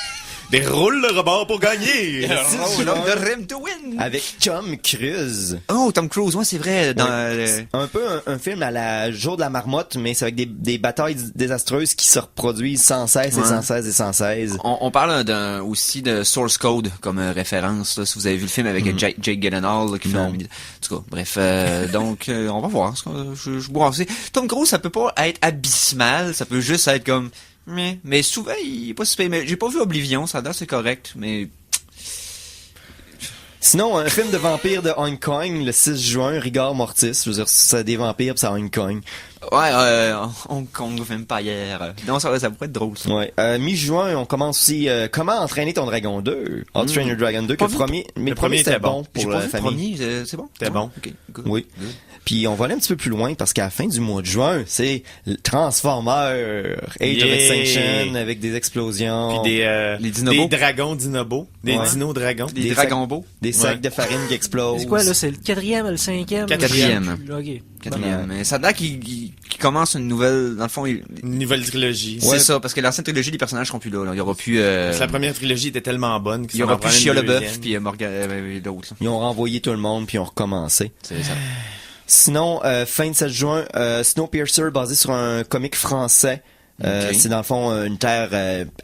Déroule le rebord pour gagner! Oh, l'homme de Rem to Win. avec Tom Cruise. Oh, Tom Cruise, ouais, c'est vrai dans Un peu un film à la Jour de la marmotte, mais c'est avec des batailles désastreuses qui se reproduisent sans cesse et Ouais. sans cesse et sans cesse. on parle aussi de Source Code comme référence là, si vous avez vu le film avec Jake Gyllenhaal là, qui fait Non. un- tout cas, bref, donc on va voir. Je bois assez. Tom Cruise, ça peut pas être abysmal, ça peut juste être comme... Mais souvent, il est pas super... Mais j'ai pas vu Oblivion, ça a l'air c'est correct, mais... Sinon, un film de vampire de Hong Kong, le 6 juin, Rigor Mortis. Je veux dire, c'est des vampires pis c'est à Hong Kong. Ouais, Hong Kong Vampire. Non, ça pourrait être drôle, ça. Ouais. Mi-juin, on commence aussi Comment entraîner ton dragon 2. How to Train Your Dragon 2. Que Pas le premier, mais le premier était bon J'ai pour pas la vu le famille. premier, c'est bon? C'était bon. Ok, good. Oui. Good. Puis on va aller un petit peu plus loin parce qu'à la fin du mois de juin, c'est le Transformer Age of Yeah. Extinction avec des explosions, Puis Les dinobos. des dragons dinobos. Des Ouais. dinos-dragons. Des des dragons beaux. des sacs Ouais. de farine qui explosent. C'est quoi, là? C'est le 4e, le 5e? Quatrième. Ok. Quatrième. Mais ça a l'air qu'il commence une nouvelle... Dans le fond, Une nouvelle trilogie. c'est ça, parce que l'ancienne trilogie, les personnages seront plus là. Il y aura plus... Parce que la première trilogie était tellement bonne qu'il il y aura plus Shia LaBeouf puis puis Morgan... l'autre. là. Ils ont renvoyé tout le monde puis ils ont recommencé. C'est ça. Sinon, fin de 7 juin, Snowpiercer basé sur un comic français. Ok. C'est dans le fond une terre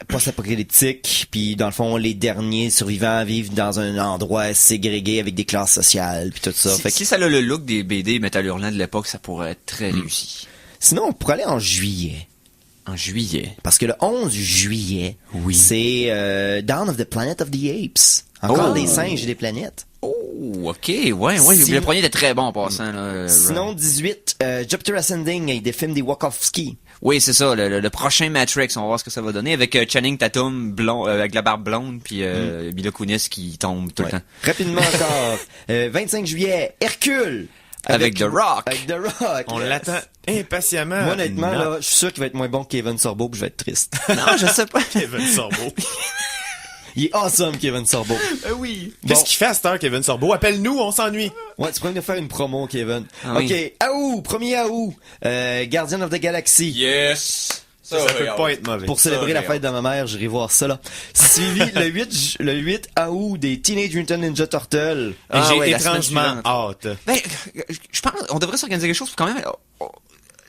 post-apocalyptique, puis dans le fond les derniers survivants vivent dans un endroit ségrégué avec des classes sociales puis tout ça. Fait que- Si ça a le look des BD Metal Hurlant de l'époque, ça pourrait être très réussi. Sinon, on pourrait aller en juillet. En juillet. Parce que le 11 juillet, Oui. c'est Dawn of the Planet of the Apes. Encore Oh. des singes et des planètes. Oh, ok, ouais. Si- Le premier était très bon en passant. Là, Sinon, 18, Jupiter Ascending avec des films des Wachowski. Oui, c'est ça, le prochain Matrix, on va voir ce que ça va donner, avec Channing Tatum, blond, avec la barbe blonde, puis Mila Kunis qui tombe tout Ouais. le temps. Rapidement encore, 25 juillet, Hercule. Avec The Rock. Avec The Rock. On Yes. l'attend impatiemment. Moi, honnêtement, Non. là, je suis sûr qu'il va être moins bon que Kevin Sorbo, puis je vais être triste. Non, je sais pas. Kevin Sorbo. Il est awesome, Kevin Sorbo. Oui. Qu'est-ce Bon. qu'il fait à cette heure, Kevin Sorbo? Appelle-nous, on s'ennuie. Ouais, tu pourrais nous faire une promo, Kevin. Ah oui. Ok, Aou, premier Aou, Guardian of the Galaxy. Yes. Ça peut pas être mauvais. Pour célébrer la fête de ma mère, j'irai voir ça, là. Suivi le 8 août des Teenage Mutant Ninja Turtles. Et j'ai ouais, la semaine étrangement suivante. hâte. Ben, je pense, on devrait s'organiser quelque chose pour quand même.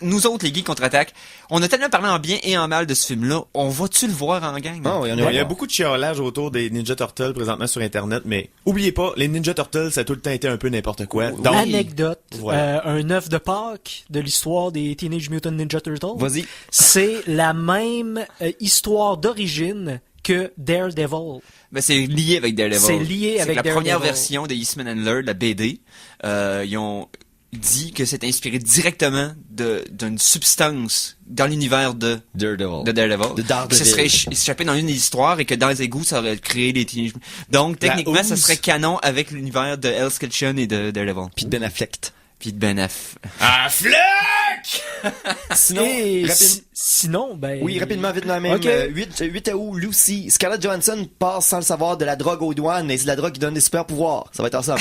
Nous autres, les geeks contre-attaque, on a tellement parlé en bien et en mal de ce film-là. On va-tu le voir en gang? Ah, oui, on Ouais, il y a voir. beaucoup de chiolage autour des Ninja Turtles présentement sur Internet, mais oubliez pas, les Ninja Turtles, ça a tout le temps été un peu n'importe quoi. Donc, Anecdote, Voilà. un œuf de Pâques de l'histoire des Teenage Mutant Ninja Turtles. Vas-y. C'est la même histoire d'origine que Daredevil. Ben, c'est lié avec Daredevil. C'est lié avec la première Daredevil. version des Eastman and Laird, la BD. Ils ont dit que c'est inspiré directement d'une substance dans l'univers de Daredevil. Daredevil. De Daredevil. Que ce serait échappé dans une des histoires et que dans les égouts, ça aurait créé les Teenage Mutant. Donc, techniquement, ça Ooze. serait canon avec l'univers de Hell's Kitchen et de Daredevil. Puis de Ben Affleck. Puis de Ben Aff. à Fleck! Sinon, Et rapide- sinon, ben... Oui, rapidement, vite dans la même. Ok. 8 août, Lucy. Scarlett Johansson passe sans le savoir de la drogue aux douanes, et c'est la drogue qui donne des super pouvoirs. Ça va être ensemble.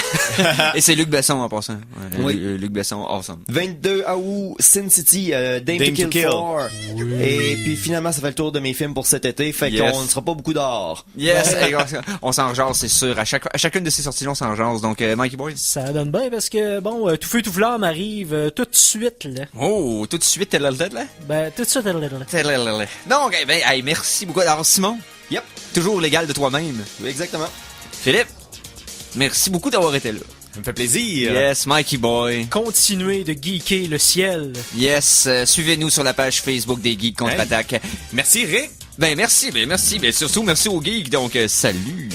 Et c'est Luc Besson en passant. Ouais, Oui. Luc Besson, awesome. 22 août, Sin City, Dame to Dame to Kill Kill. 4. Et puis finalement, ça fait le tour de mes films pour cet été. Fait Yes. qu'on ne sera pas beaucoup dehors. Yes, hey, on s'en jase, c'est sûr. À chacune de ces sorties-là, on s'en jase. Donc, Mikey Boy. Ça donne bien parce que, bon, Tout feu, tout flamme arrive tout de suite, là. Oh, tout de suite, t'es là. Ben, tout de suite, là. Donc, ben, hey, merci beaucoup. Alors, Simon, Yep. toujours l'égal de toi-même. Oui, exactement. Philippe, merci beaucoup d'avoir été là. Ça me fait plaisir. Yes, Mikey Boy. Continuez de geeker le ciel. Yes, suivez-nous sur la page Facebook des Geeks Contre-Attaque. Merci, Rick. Ben, merci. Ben, surtout, merci aux geeks. Donc, salut.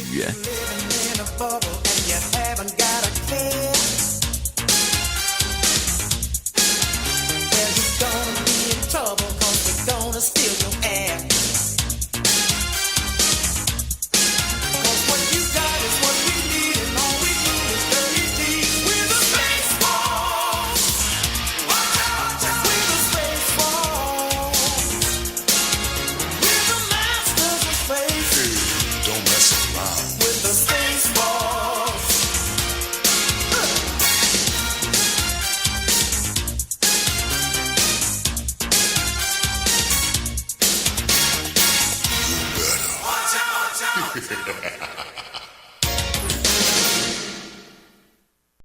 Don't mess around. You better.